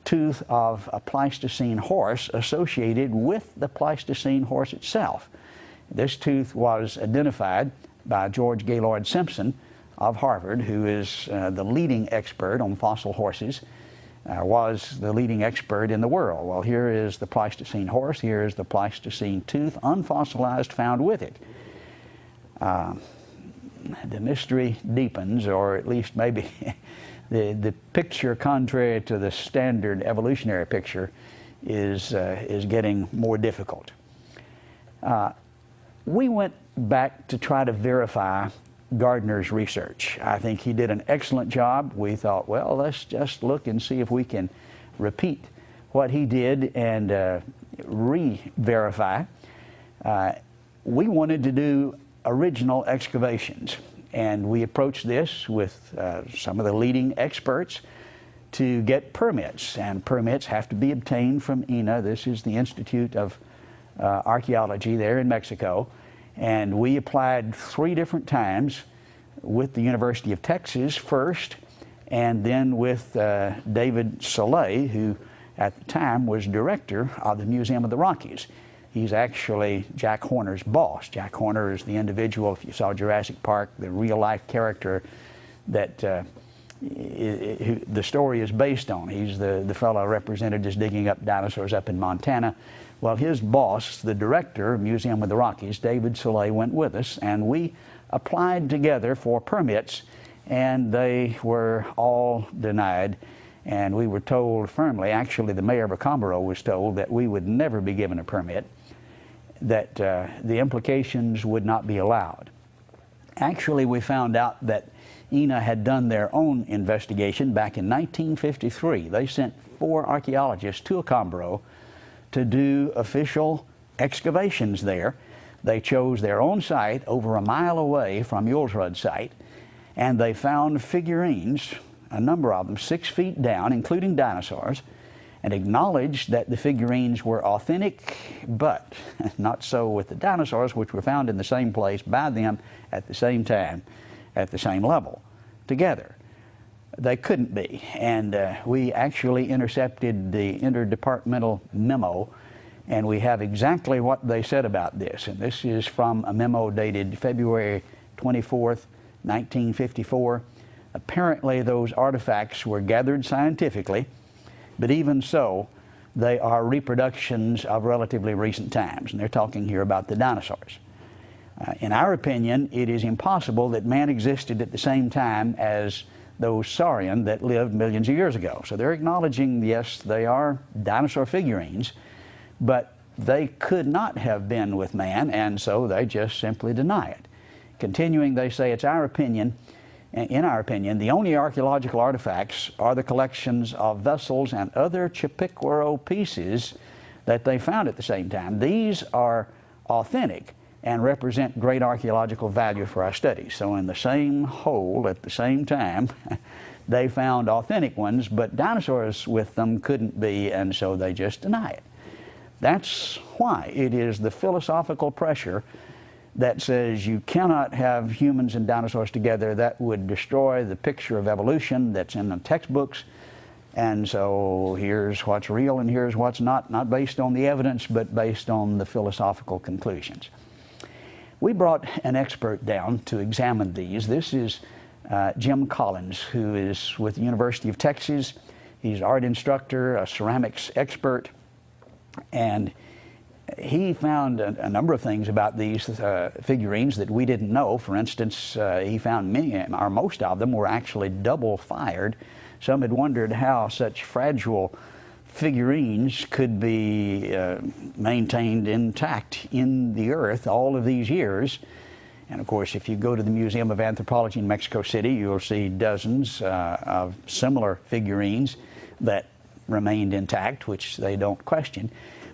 tooth of a Pleistocene horse associated with the Pleistocene horse itself. This tooth was identified by George Gaylord Simpson of Harvard, who is the leading expert on fossil horses, was the leading expert in the world. Well, here is the Pleistocene horse, here is the Pleistocene tooth, unfossilized, found with it. The mystery deepens, or at least maybe the picture, contrary to the standard evolutionary picture, is getting more difficult. We went back to try to verify Gardner's research. I think he did an excellent job. We thought, well, let's just look and see if we can repeat what he did and re-verify. We wanted to do original excavations, and we approached this with some of the leading experts to get permits, and permits have to be obtained from INA. This is the Institute of Archaeology there in Mexico, and we applied 3 different times with the University of Texas first, and then with David Soleil, who at the time was director of the Museum of the Rockies. He's actually Jack Horner's boss. Jack Horner is the individual, if you saw Jurassic Park, the real-life character that the story is based on. He's the fellow represented as digging up dinosaurs up in Montana. Well, his boss, the director of Museum of the Rockies, David Soleil, went with us, and we applied together for permits, and they were all denied. And we were told firmly, actually the mayor of Acambaro was told, that we would never be given a permit, that the implications would not be allowed. Actually, we found out that INA had done their own investigation back in 1953. They sent 4 archaeologists to Acambaro to do official excavations there. They chose their own site over a mile away from Julesrud's site, and they found figurines, a number of them, 6 feet down, including dinosaurs, and acknowledged that the figurines were authentic, but not so with the dinosaurs, which were found in the same place by them at the same time, at the same level, together. They couldn't be, and we actually intercepted the interdepartmental memo, And we have exactly what they said about this. And this is from a memo dated February 24th, 1954. Apparently those artifacts were gathered scientifically, but even so, they are reproductions of relatively recent times. And they're talking here about the dinosaurs. In our opinion, it is impossible that man existed at the same time as those saurian that lived millions of years ago. So they're acknowledging, yes, they are dinosaur figurines, but they could not have been with man, and so they just simply deny it. Continuing, they say it's our opinion, in our opinion, the only archaeological artifacts are the collections of vessels and other Chipiquaro pieces that they found at the same time. These are authentic and represent great archaeological value for our studies. So in the same hole at the same time, they found authentic ones, but dinosaurs with them couldn't be, and so they just deny it. That's why it is the philosophical pressure that says you cannot have humans and dinosaurs together. That would destroy the picture of evolution that's in the textbooks. And so here's what's real and here's what's not based on the evidence, but based on the philosophical conclusions. We brought an expert down to examine these. This is Jim Collins, who is with the University of Texas. He's an art instructor, a ceramics expert, and he found a number of things about these figurines that we didn't know. For instance, he found many, or most of them, were actually double-fired. Some had wondered how such fragile figurines could be maintained intact in the earth all of these years. And of course, if you go to the Museum of Anthropology in Mexico City, you'll see dozens of similar figurines that remained intact, which they don't question.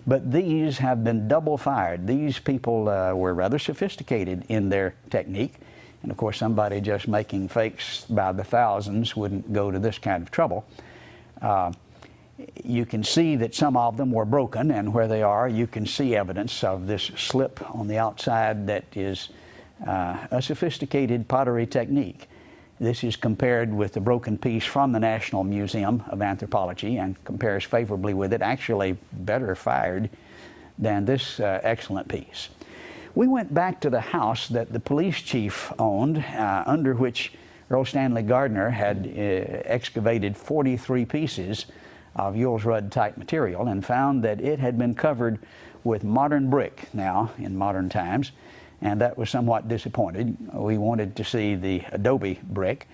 But these have been double-fired. These people were rather sophisticated in their technique. And of course, somebody just making fakes by the thousands wouldn't go to this kind of trouble. You can see that some of them were broken, and where they are, you can see evidence of this slip on the outside that is a sophisticated pottery technique. This is compared with the broken piece from the National Museum of Anthropology and compares favorably with it, actually better fired than this excellent piece. We went back to the house that the police chief owned, under which Earl Stanley Gardner had excavated 43 pieces of Yules Rudd type material, and found that it had been covered with modern brick now in modern times, and that was somewhat disappointed. We wanted to see the adobe brick.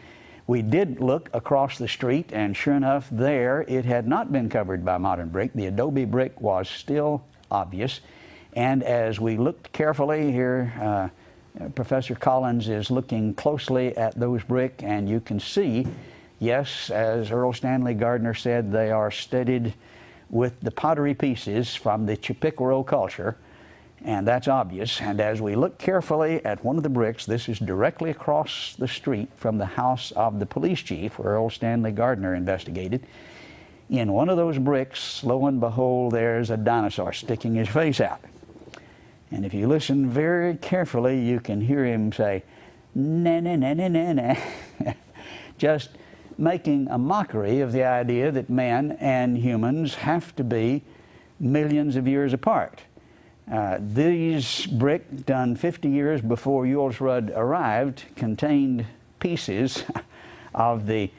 We did look across the street, and sure enough, there it had not been covered by modern brick. The adobe brick was still obvious, and as we looked carefully here, Professor Collins is looking closely at those brick, and you can see, yes, as Earl Stanley Gardner said, they are studded with the pottery pieces from the Chipiquaro culture, and that's obvious. And as we look carefully at one of the bricks, this is directly across the street from the house of the police chief where Earl Stanley Gardner investigated. In one of those bricks, lo and behold, there's a dinosaur sticking his face out. And if you listen very carefully, you can hear him say, "Na na na na na na," just making a mockery of the idea that man and humans have to be millions of years apart. These brick, done 50 years before Yules Rudd arrived, contained pieces of the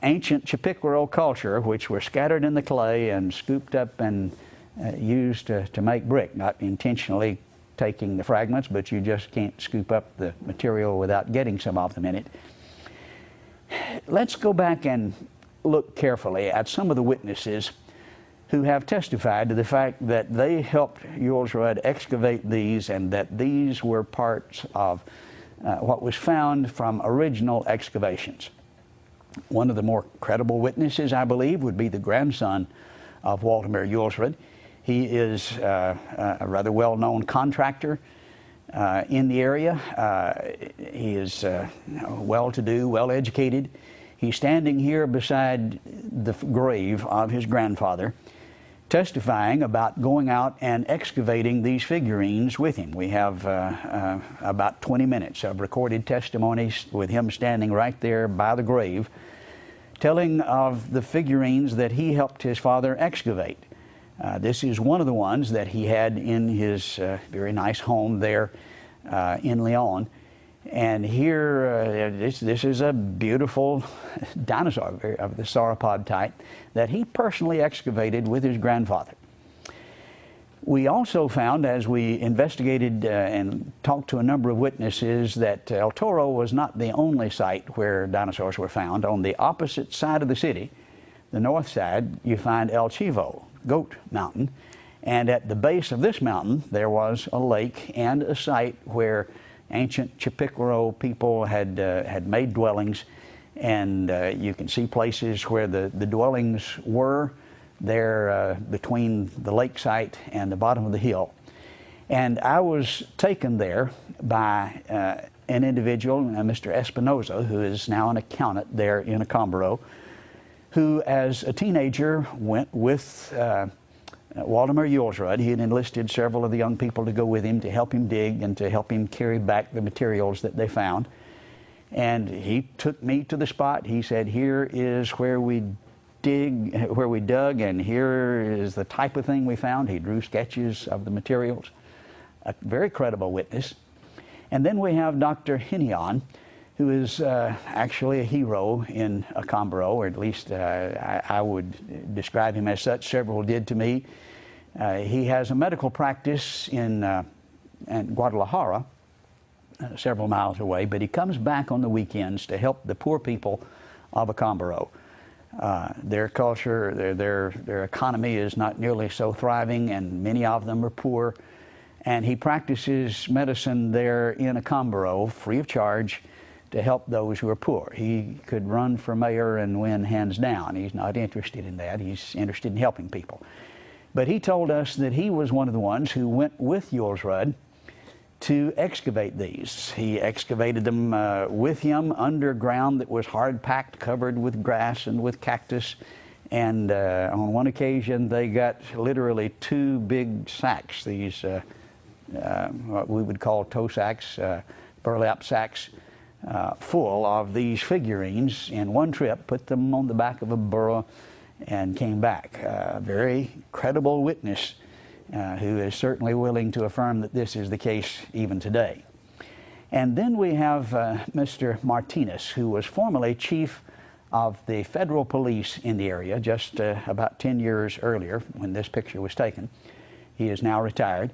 ancient Chipiquaro culture, which were scattered in the clay and scooped up and used to make brick, not intentionally taking the fragments, but you just can't scoop up the material without getting some of them in it. Let's go back and look carefully at some of the witnesses who have testified to the fact that they helped Yules Rudd excavate these, and that these were parts of what was found from original excavations. One of the more credible witnesses, I believe, would be the grandson of Walter Yules Rudd. He is a rather well-known contractor in the area. He is well-to-do, well-educated. He's standing here beside the grave of his grandfather, testifying about going out and excavating these figurines with him. We have about 20 minutes of recorded testimonies with him standing right there by the grave, telling of the figurines that he helped his father excavate. This is one of the ones that he had in his very nice home there in Lyon. And here, this is a beautiful dinosaur of the sauropod type that he personally excavated with his grandfather. We also found, as we investigated and talked to a number of witnesses, that El Toro was not the only site where dinosaurs were found. On the opposite side of the city, the north side, you find El Chivo, Goat Mountain. And at the base of this mountain, there was a lake and a site where ancient Chipicoro people had made dwellings. And you can see places where the dwellings were there between the lake site and the bottom of the hill. And I was taken there by an individual, Mr. Espinoza, who is now an accountant there in Acambaro, who as a teenager went with Waldemar Julsrud. He had enlisted several of the young people to go with him to help him dig and to help him carry back the materials that they found. And he took me to the spot. He said, here is where we dug, and here is the type of thing we found. He drew sketches of the materials. A very credible witness. And then we have Dr. Hinion, who is actually a hero in Acambaro, or at least I would describe him as such. Several did to me. He has a medical practice in Guadalajara, several miles away, but he comes back on the weekends to help the poor people of Acambaro. Their culture, their economy is not nearly so thriving, and many of them are poor. And he practices medicine there in Acambaro free of charge to help those who are poor. He could run for mayor and win hands down. He's not interested in that. He's interested in helping people. But he told us that he was one of the ones who went with Julsrud to excavate these. He excavated them with him underground that was hard packed, covered with grass and with cactus. And on one occasion they got literally 2 big sacks, these what we would call toe sacks, burlap sacks, full of these figurines in one trip, put them on the back of a burro and came back. A very credible witness who is certainly willing to affirm that this is the case even today. And then we have Mr. Martinez, who was formerly chief of the federal police in the area just about 10 years earlier when this picture was taken. He is now retired.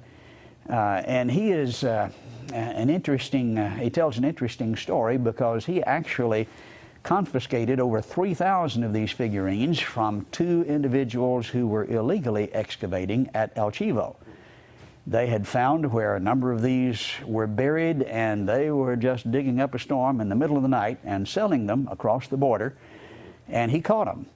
And he is he tells an interesting story because he actually confiscated over 3,000 of these figurines from 2 individuals who were illegally excavating at El Chivo. They had found where a number of these were buried, and they were just digging up a storm in the middle of the night and selling them across the border. And he caught them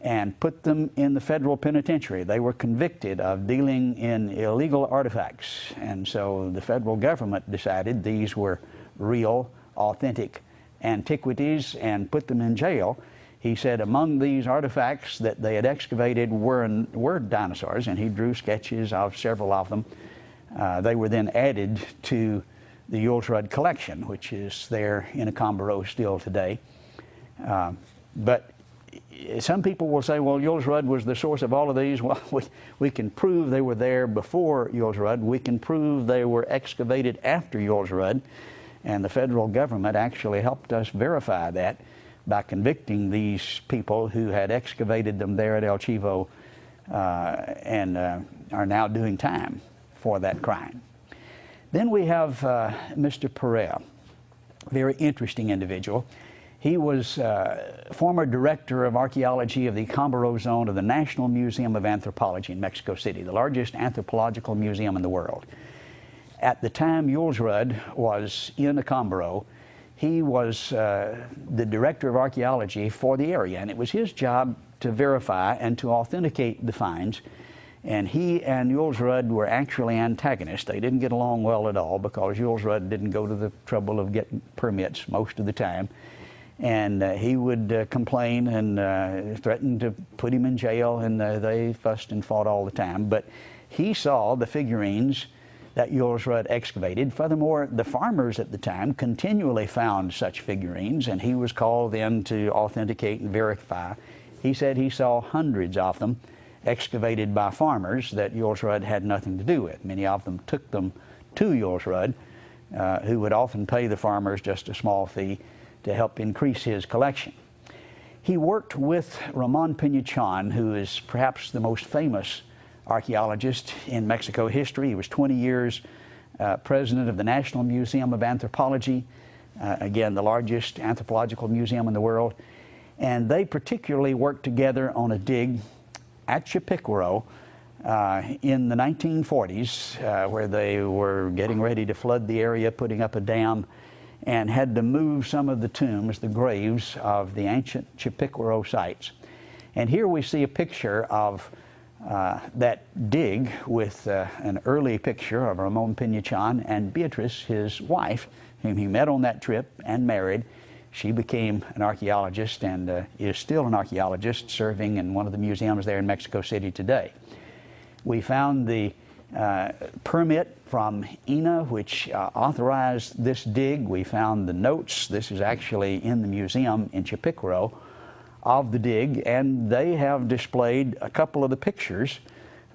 and put them in the federal penitentiary. They were convicted of dealing in illegal artifacts. And so the federal government decided these were real, authentic antiquities and put them in jail. He said among these artifacts that they had excavated were dinosaurs, and he drew sketches of several of them. They were then added to the Julsrud collection, which is there in Acambaro still today. But some people will say, well, Julsrud was the source of all of these. Well, we can prove they were there before Julsrud. We can prove they were excavated after Julsrud. And the federal government actually helped us verify that by convicting these people who had excavated them there at El Chivo and are now doing time for that crime. Then we have Mr. Pereira, very interesting individual. He was former director of archaeology of the Acambaro zone of the National Museum of Anthropology in Mexico City, the largest anthropological museum in the world. At the time Julsrud was in Acambaro, he was the director of archaeology for the area, and it was his job to verify and to authenticate the finds. And he and Julsrud were actually antagonists. They didn't get along well at all because Julsrud didn't go to the trouble of getting permits most of the time. And he would complain and threaten to put him in jail, and they fussed and fought all the time. But he saw the figurines that Julsrud excavated. Furthermore, the farmers at the time continually found such figurines, and he was called in to authenticate and verify. He said he saw hundreds of them excavated by farmers that Jules Rudd had nothing to do with. Many of them took them to Jules Rudd, who would often pay the farmers just a small fee to help increase his collection. He worked with Ramon Pinachon, who is perhaps the most famous archaeologist in Mexico history. He was 20 years president of the National Museum of Anthropology, again, the largest anthropological museum in the world. And they particularly worked together on a dig at Chipiquaro in the 1940s, where they were getting ready to flood the area, putting up a dam, and had to move some of the tombs, the graves of the ancient Chipiquaro sites. And here we see a picture of that dig with an early picture of Ramon Pinachon and Beatrice, his wife, whom he met on that trip and married. She became an archaeologist and is still an archaeologist, serving in one of the museums there in Mexico City today. We found the permit from INA, which authorized this dig. We found the notes. This is actually in the museum in Chipiquaro of the dig, and they have displayed a couple of the pictures.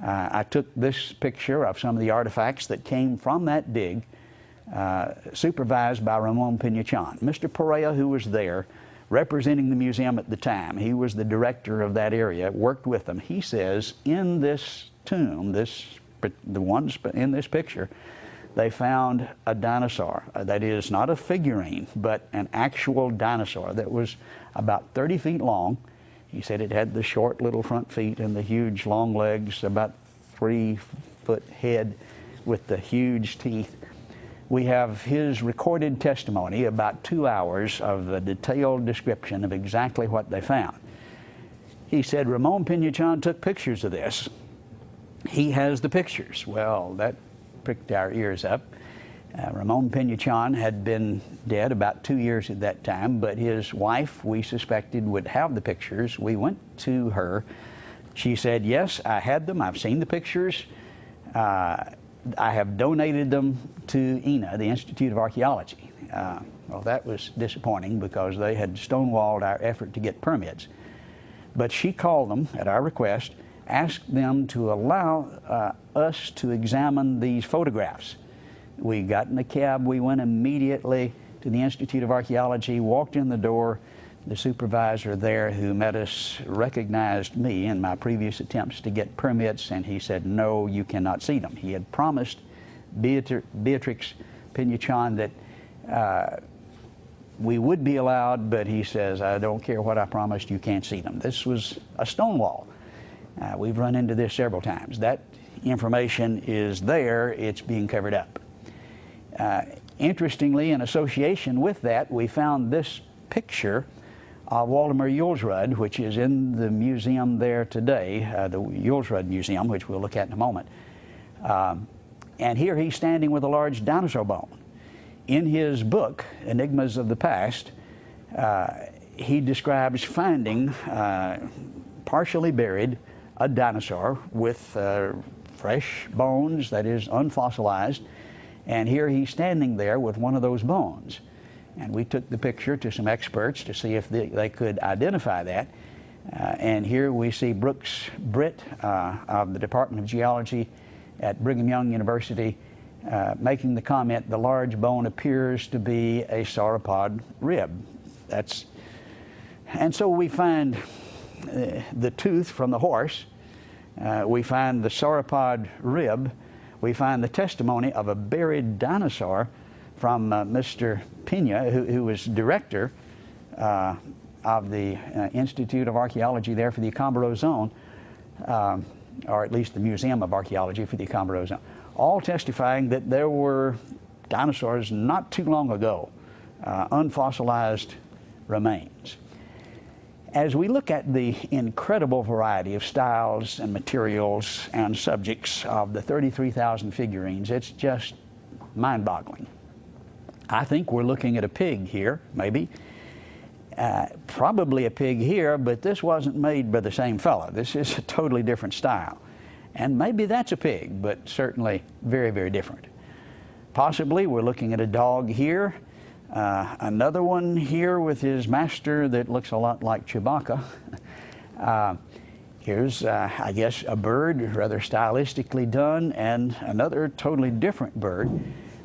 I took this picture of some of the artifacts that came from that dig, supervised by Ramon Pinachon. Mr. Perea, who was there representing the museum at the time, he was the director of that area, worked with them. He says in this tomb, the ones in this picture, they found a dinosaur. That is not a figurine, but an actual dinosaur that was about 30 feet long. He said it had the short little front feet and the huge long legs, about 3-foot head with the huge teeth. We have his recorded testimony, about 2 hours of a detailed description of exactly what they found. He said Ramon Pinachon took pictures of this. He has the pictures. Well, that pricked our ears up. Ramon Pinachon had been dead about 2 years at that time, but his wife, we suspected, would have the pictures. We went to her. She said, yes, I had them. I've seen the pictures. I have donated them to INA, the Institute of Archaeology. Well, that was disappointing because they had stonewalled our effort to get permits. But she called them at our request, asked them to allow us to examine these photographs. We got in a cab. We went immediately to the Institute of Archaeology, walked in the door. The supervisor there who met us recognized me in my previous attempts to get permits, and he said, no, you cannot see them. He had promised Beatrix Pinachon that we would be allowed, but he says, I don't care what I promised, you can't see them. This was a stonewall. We've run into this several times. That information is there, it's being covered up. Interestingly, in association with that, we found this picture of Waldemar Jules Rudd, which is in the museum there today, the Jules Rudd Museum, which we'll look at in a moment. And here he's standing with a large dinosaur bone. In his book, Enigmas of the Past, he describes finding, partially buried, a dinosaur with fresh bones, that is, unfossilized. And here he's standing there with one of those bones. And we took the picture to some experts to see if they could identify that. And here we see Brooks Britt of the Department of Geology at Brigham Young University making the comment, the large bone appears to be a sauropod rib. And so we find the tooth from the horse. We find the sauropod rib. We find the testimony of a buried dinosaur from Mr. Pena, who was director of the Institute of Archaeology there for the Acambaro Zone, or at least the Museum of Archaeology for the Acambaro Zone, all testifying that there were dinosaurs not too long ago, unfossilized remains. As we look at the incredible variety of styles and materials and subjects of the 33,000 figurines, it's just mind-boggling. I think we're looking at a pig here, maybe. Probably a pig here, but this wasn't made by the same fellow. This is a totally different style. And maybe that's a pig, but certainly very, very different. Possibly we're looking at a dog here. Another one here with his master that looks a lot like Chewbacca. Here's, I guess, a bird, rather stylistically done, and another totally different bird.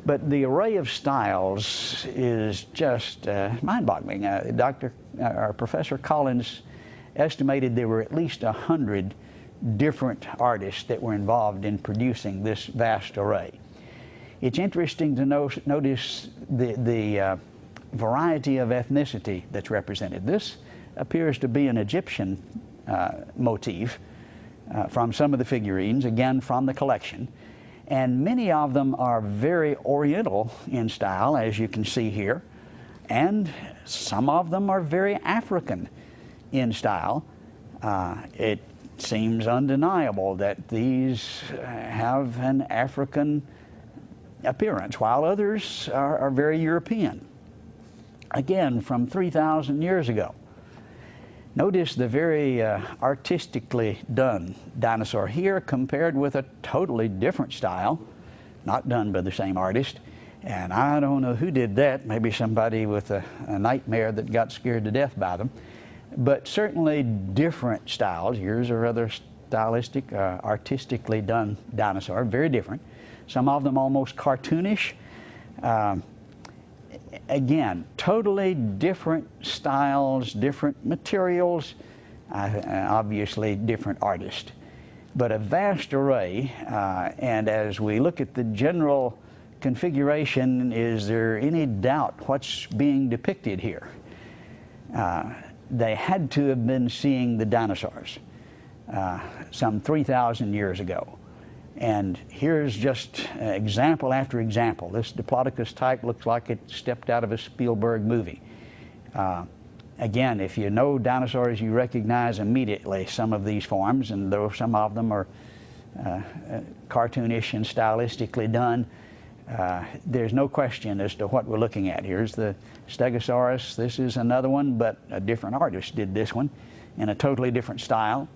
But the array of styles is just mind-boggling. Professor Collins estimated there were at least 100 different artists that were involved in producing this vast array. It's interesting to notice the variety of ethnicity that's represented. This appears to be an Egyptian motif from some of the figurines, again from the collection. And many of them are very Oriental in style, as you can see here. And some of them are very African in style. It seems undeniable that these have an African appearance, while others are very European. Again, from 3,000 years ago. Notice the very artistically done dinosaur here compared with a totally different style, not done by the same artist. And I don't know who did that, maybe somebody with a nightmare that got scared to death by them. But certainly different styles. Here's a rather stylistic, artistically done dinosaur, very different. Some of them almost cartoonish. Again, totally different styles, different materials, obviously different artists. But a vast array, and as we look at the general configuration, is there any doubt what's being depicted here? They had to have been seeing the dinosaurs some 3,000 years ago. And here's just example after example. This Diplodocus type looks like it stepped out of a Spielberg movie. Again, if you know dinosaurs, you recognize immediately some of these forms, and though some of them are cartoonish and stylistically done, there's no question as to what we're looking at. Here's the Stegosaurus. This is another one, but a different artist did this one in a totally different style.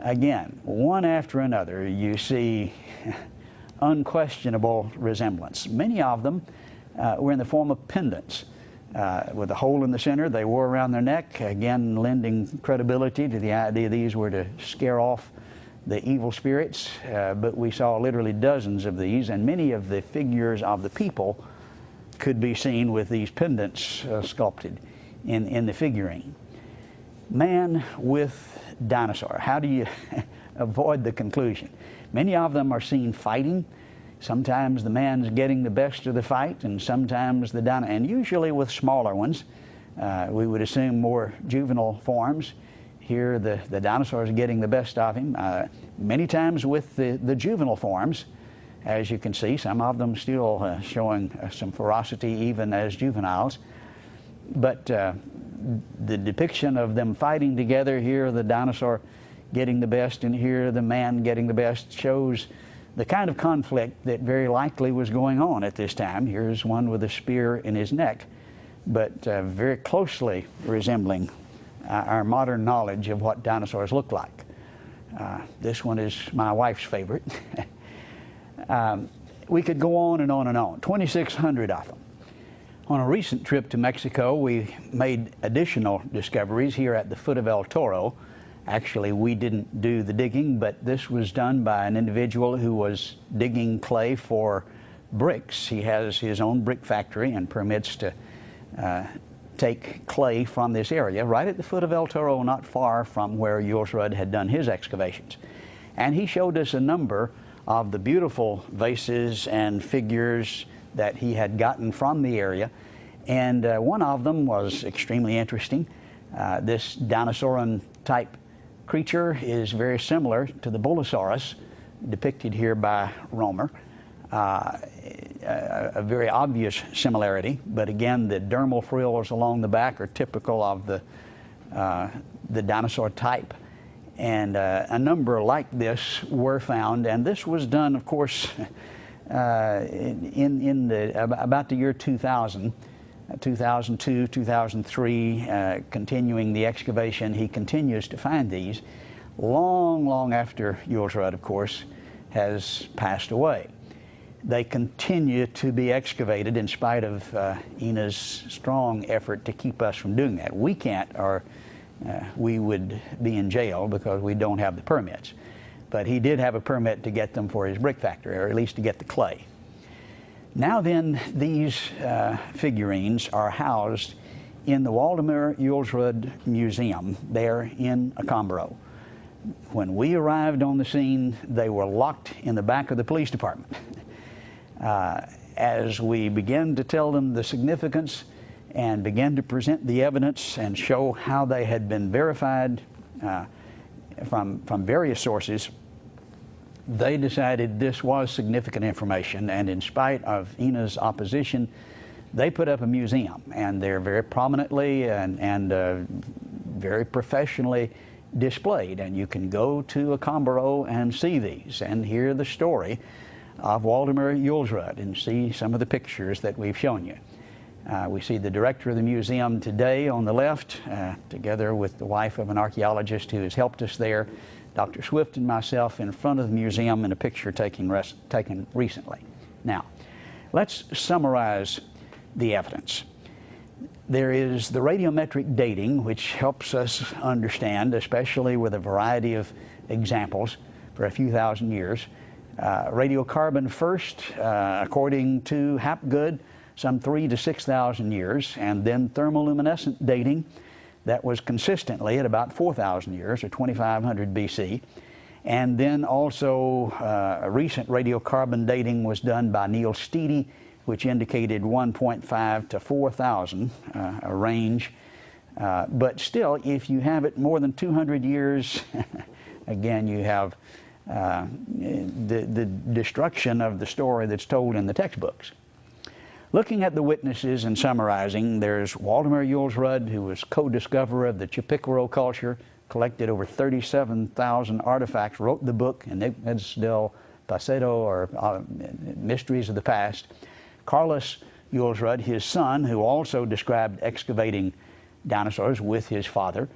Again, one after another, you see unquestionable resemblance. Many of them were in the form of pendants with a hole in the center they wore around their neck, again lending credibility to the idea these were to scare off the evil spirits. But we saw literally dozens of these, and many of the figures of the people could be seen with these pendants sculpted in the figurine. Man with dinosaur. How do you avoid the conclusion? Many of them are seen fighting. Sometimes the man's getting the best of the fight, and sometimes the dinosaur, and usually with smaller ones. We would assume more juvenile forms. Here the dinosaur is getting the best of him. Many times with the juvenile forms, as you can see, some of them still showing some ferocity even as juveniles. But the depiction of them fighting together, here the dinosaur getting the best and here the man getting the best, shows the kind of conflict that very likely was going on at this time. Here's one with a spear in his neck, but very closely resembling our modern knowledge of what dinosaurs look like. This one is my wife's favorite. We could go on and on and on. 2,600 of them. On a recent trip to Mexico, we made additional discoveries here at the foot of El Toro. Actually, we didn't do the digging, but this was done by an individual who was digging clay for bricks. He has his own brick factory and permits to take clay from this area right at the foot of El Toro, not far from where Jules Rudd had done his excavations. And he showed us a number of the beautiful vases and figures that he had gotten from the area, and one of them was extremely interesting. This dinosauran type creature is very similar to the Bolosaurus depicted here by Romer. A very obvious similarity, but again the dermal frills along the back are typical of the dinosaur type. And a number like this were found, and this was done, of course, in about the year 2000, 2002, 2003, continuing the excavation. He continues to find these long after Jules Rudd, of course, has passed away. They continue to be excavated in spite of Ina's strong effort to keep us from doing that. We can't, or we would be in jail because we don't have the permits. But he did have a permit to get them for his brick factory, or at least to get the clay. Now then, these figurines are housed in the Waldemar Julsrud Museum there in Accombaro. When we arrived on the scene, they were locked in the back of the police department. As we began to tell them the significance and began to present the evidence and show how they had been verified from various sources, they decided this was significant information, and in spite of Ina's opposition, they put up a museum, and they're very prominently and very professionally displayed, and you can go to Accombaro and see these and hear the story of Waldemar Julsrud and see some of the pictures that we've shown you. We see the director of the museum today on the left, together with the wife of an archaeologist who has helped us there, Dr. Swift and myself in front of the museum in a picture taken recently. Now, let's summarize the evidence. There is the radiometric dating, which helps us understand, especially with a variety of examples for a few thousand years. Radiocarbon first, according to Hapgood, some 3,000 to 6,000 years, and then thermoluminescent dating that was consistently at about 4,000 years, or 2,500 BC. And then also a recent radiocarbon dating was done by Neil Steedy, which indicated 1.5 to 4,000, a range. But still, if you have it more than 200 years, again, you have the destruction of the story that's told in the textbooks. Looking at the witnesses and summarizing, there's Waldemar Julsrud, who was co-discoverer of the Chipicoro culture, collected over 37,000 artifacts, wrote the book Enigmas del Pasado, or Mysteries of the Past. Carlos Julsrud, his son, who also described excavating dinosaurs with his father,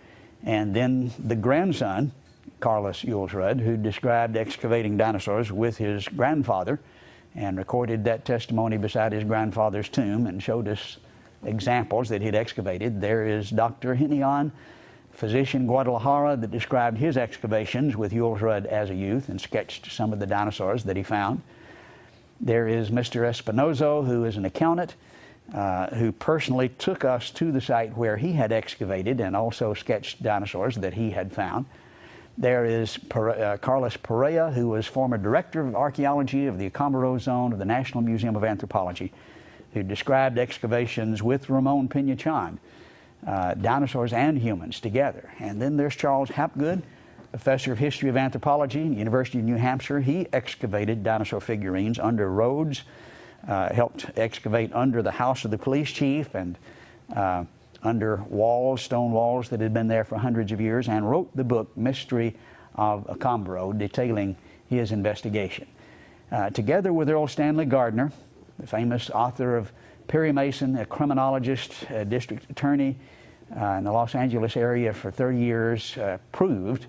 and then the grandson, Carlos Julsrud, who described excavating dinosaurs with his grandfather and recorded that testimony beside his grandfather's tomb and showed us examples that he'd excavated. There is Dr. Hinion, physician Guadalajara, that described his excavations with Julsrud as a youth and sketched some of the dinosaurs that he found. There is Mr. Espinozo, who is an accountant, who personally took us to the site where he had excavated and also sketched dinosaurs that he had found. There is Carlos Perea, who was former director of archaeology of the Accombaro Zone of the National Museum of Anthropology, who described excavations with Ramon Pinachon, dinosaurs and humans together. And then there's Charles Hapgood, professor of history of anthropology at the University of New Hampshire. He excavated dinosaur figurines under roads, helped excavate under the house of the police chief and under walls, stone walls that had been there for hundreds of years, and wrote the book Mystery of Accombaro, detailing his investigation. Together with Earl Stanley Gardner, the famous author of Perry Mason, a criminologist, a district attorney in the Los Angeles area for 30 years, proved,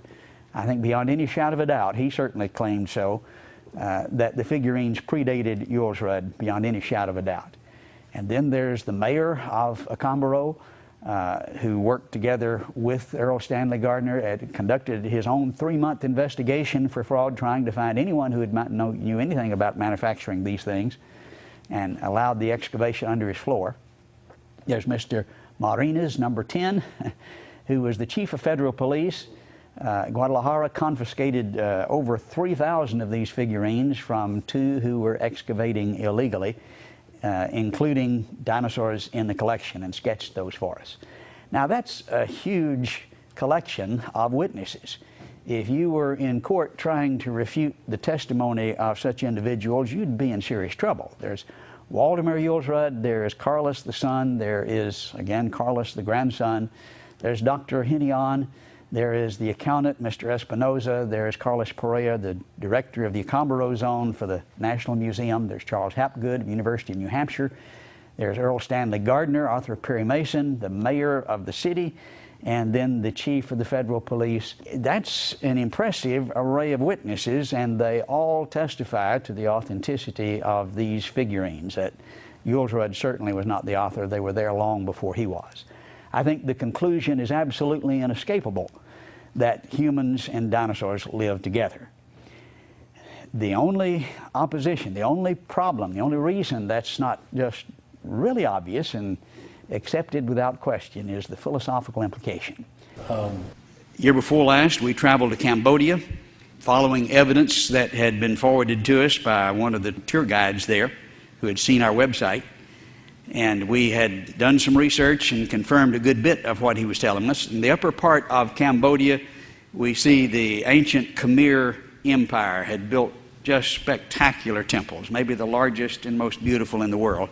I think beyond any shadow of a doubt, he certainly claimed so, that the figurines predated Julsrud beyond any shadow of a doubt. And then there's the mayor of Accombaro, who worked together with Earl Stanley Gardner and conducted his own 3-month investigation for fraud, trying to find anyone who knew anything about manufacturing these things, and allowed the excavation under his floor. There's Mr. Marinas, number 10, who was the chief of federal police. Guadalajara confiscated over 3,000 of these figurines from 2 who were excavating illegally, including dinosaurs in the collection, and sketched those for us. Now that's a huge collection of witnesses. If you were in court trying to refute the testimony of such individuals, you'd be in serious trouble. There's Waldemar Julsrud, there is Carlos the son, there is, again, Carlos the grandson, there's Dr. Hinion, there is the accountant, Mr. Espinoza, there is Carlos Perea, the director of the Accombaro Zone for the National Museum, there's Charles Hapgood of the University of New Hampshire, there's Earl Stanley Gardner, author of Perry Mason, the mayor of the city, and then the chief of the federal police. That's an impressive array of witnesses, and they all testify to the authenticity of these figurines, that Julsrud certainly was not the author. They were there long before he was. I think the conclusion is absolutely inescapable that humans and dinosaurs live together. The only opposition, the only problem, the only reason that's not just really obvious and accepted without question is the philosophical implication. Year before last, we traveled to Cambodia, following evidence that had been forwarded to us by one of the tour guides there who had seen our website. And we had done some research and confirmed a good bit of what he was telling us. In the upper part of Cambodia, we see the ancient Khmer Empire had built just spectacular temples, maybe the largest and most beautiful in the world.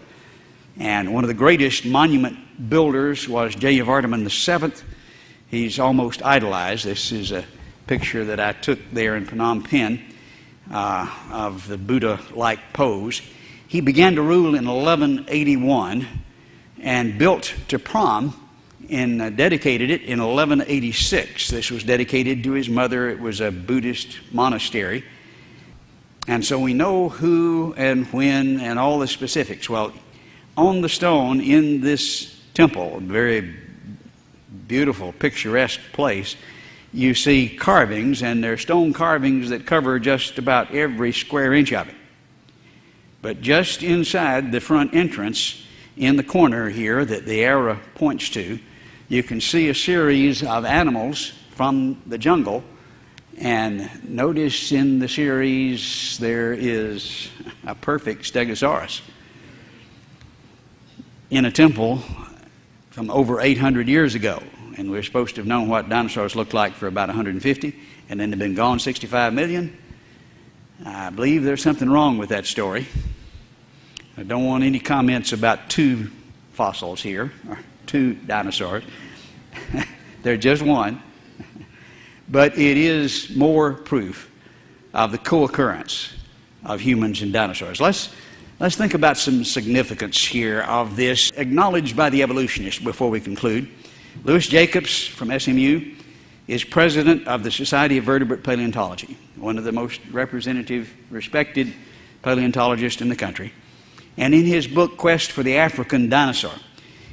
And one of the greatest monument builders was Jayavarman VII. He's almost idolized. This is a picture that I took there in Phnom Penh of the Buddha-like pose. He began to rule in 1181 and built Tapram and dedicated it in 1186. This was dedicated to his mother. It was a Buddhist monastery. And so we know who and when and all the specifics. Well, on the stone in this temple, a very beautiful, picturesque place, you see carvings, and they're stone carvings that cover just about every square inch of it. But just inside the front entrance, in the corner here that the arrow points to, you can see a series of animals from the jungle. And notice in the series there is a perfect stegosaurus in a temple from over 800 years ago. And we're supposed to have known what dinosaurs looked like for about 150, and then they've been gone 65 million. I believe there's something wrong with that story. I don't want any comments about two fossils here, or two dinosaurs. They're just one. But it is more proof of the co-occurrence of humans and dinosaurs. Let's think about some significance here of this, acknowledged by the evolutionists before we conclude. Louis Jacobs from SMU is president of the Society of Vertebrate Paleontology, one of the most representative, respected paleontologists in the country. And in his book, Quest for the African Dinosaur,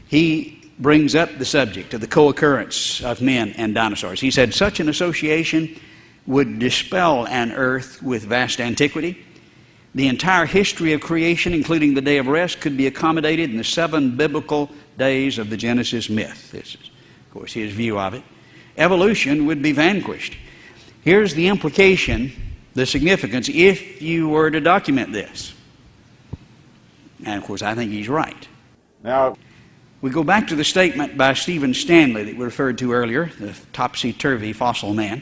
he brings up the subject of the co-occurrence of men and dinosaurs. He said such an association would dispel an earth with vast antiquity. The entire history of creation, including the day of rest, could be accommodated in the 7 biblical days of the Genesis myth. This is, of course, his view of it. Evolution would be vanquished. Here's the implication, the significance, if you were to document this. And, of course, I think he's right. Now, we go back to the statement by Stephen Stanley that we referred to earlier, the topsy-turvy fossil man,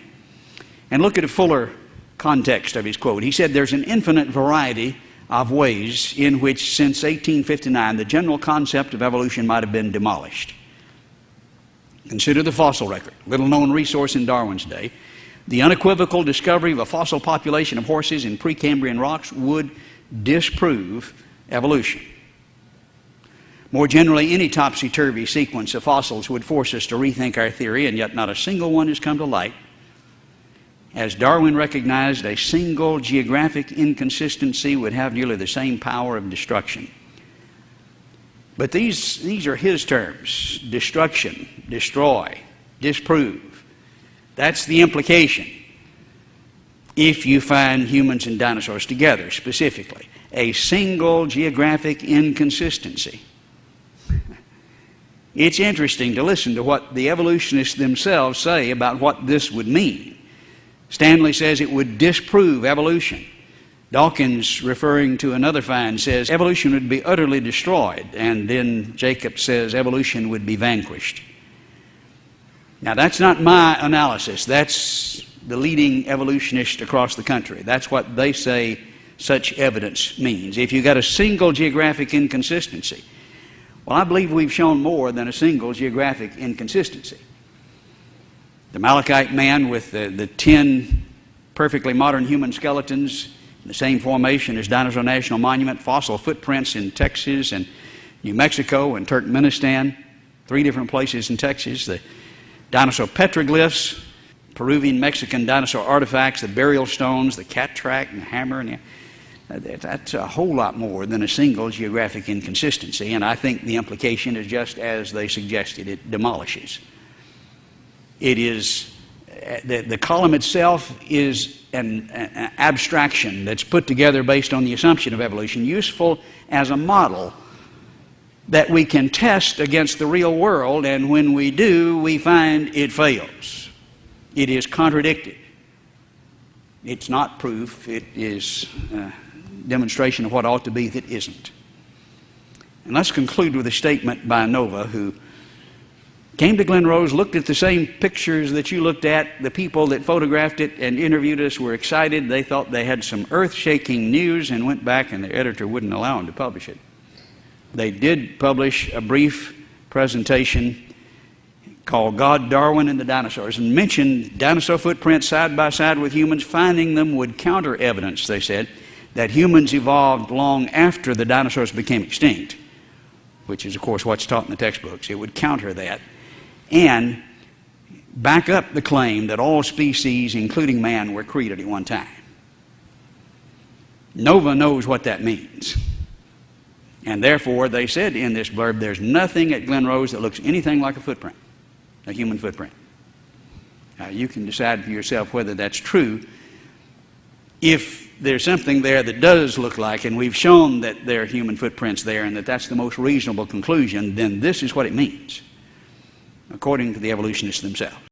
and look at a fuller context of his quote. He said, "There's an infinite variety of ways in which, since 1859, the general concept of evolution might have been demolished. Consider the fossil record, little-known resource in Darwin's day. The unequivocal discovery of a fossil population of horses in Precambrian rocks would disprove evolution. More generally, any topsy-turvy sequence of fossils would force us to rethink our theory, and yet not a single one has come to light. As Darwin recognized, a single geographic inconsistency would have nearly the same power of destruction." But these are his terms: destruction, destroy, disprove. That's the implication. If you find humans and dinosaurs together, specifically, a single geographic inconsistency. It's interesting to listen to what the evolutionists themselves say about what this would mean. Stanley says it would disprove evolution. Dawkins, referring to another find, says evolution would be utterly destroyed. And then Jacob says evolution would be vanquished. Now, that's not my analysis. That's the leading evolutionists across the country. That's what they say such evidence means. If you've got a single geographic inconsistency, well, I believe we've shown more than a single geographic inconsistency. The Malachite man with the 10 perfectly modern human skeletons in the same formation as Dinosaur National Monument, fossil footprints in Texas and New Mexico and Turkmenistan, 3 different places in Texas, the dinosaur petroglyphs, Peruvian Mexican dinosaur artifacts, the burial stones, the cat track and the hammer, and That's a whole lot more than a single geographic inconsistency, and I think the implication is just as they suggested. It demolishes. It is, the column itself is an abstraction that's put together based on the assumption of evolution, useful as a model that we can test against the real world, and when we do, we find it fails. It is contradicted. It's not proof. It is demonstration of what ought to be that isn't. And let's conclude with a statement by Nova, who came to Glen Rose, looked at the same pictures that you looked at. The people that photographed it and interviewed us were excited. They thought they had some earth-shaking news and went back, and their editor wouldn't allow them to publish it. They did publish a brief presentation called God, Darwin, and the Dinosaurs, and mentioned dinosaur footprints side by side with humans. Finding them would counter evidence, they said, that humans evolved long after the dinosaurs became extinct, which is, of course, what's taught in the textbooks. It would counter that and back up the claim that all species, including man, were created at one time. Nova knows what that means. And therefore, they said in this blurb, there's nothing at Glen Rose that looks anything like a footprint, a human footprint. Now, you can decide for yourself whether that's true. If there's something there that does look like, and we've shown that there are human footprints there and that that's the most reasonable conclusion, then this is what it means, according to the evolutionists themselves.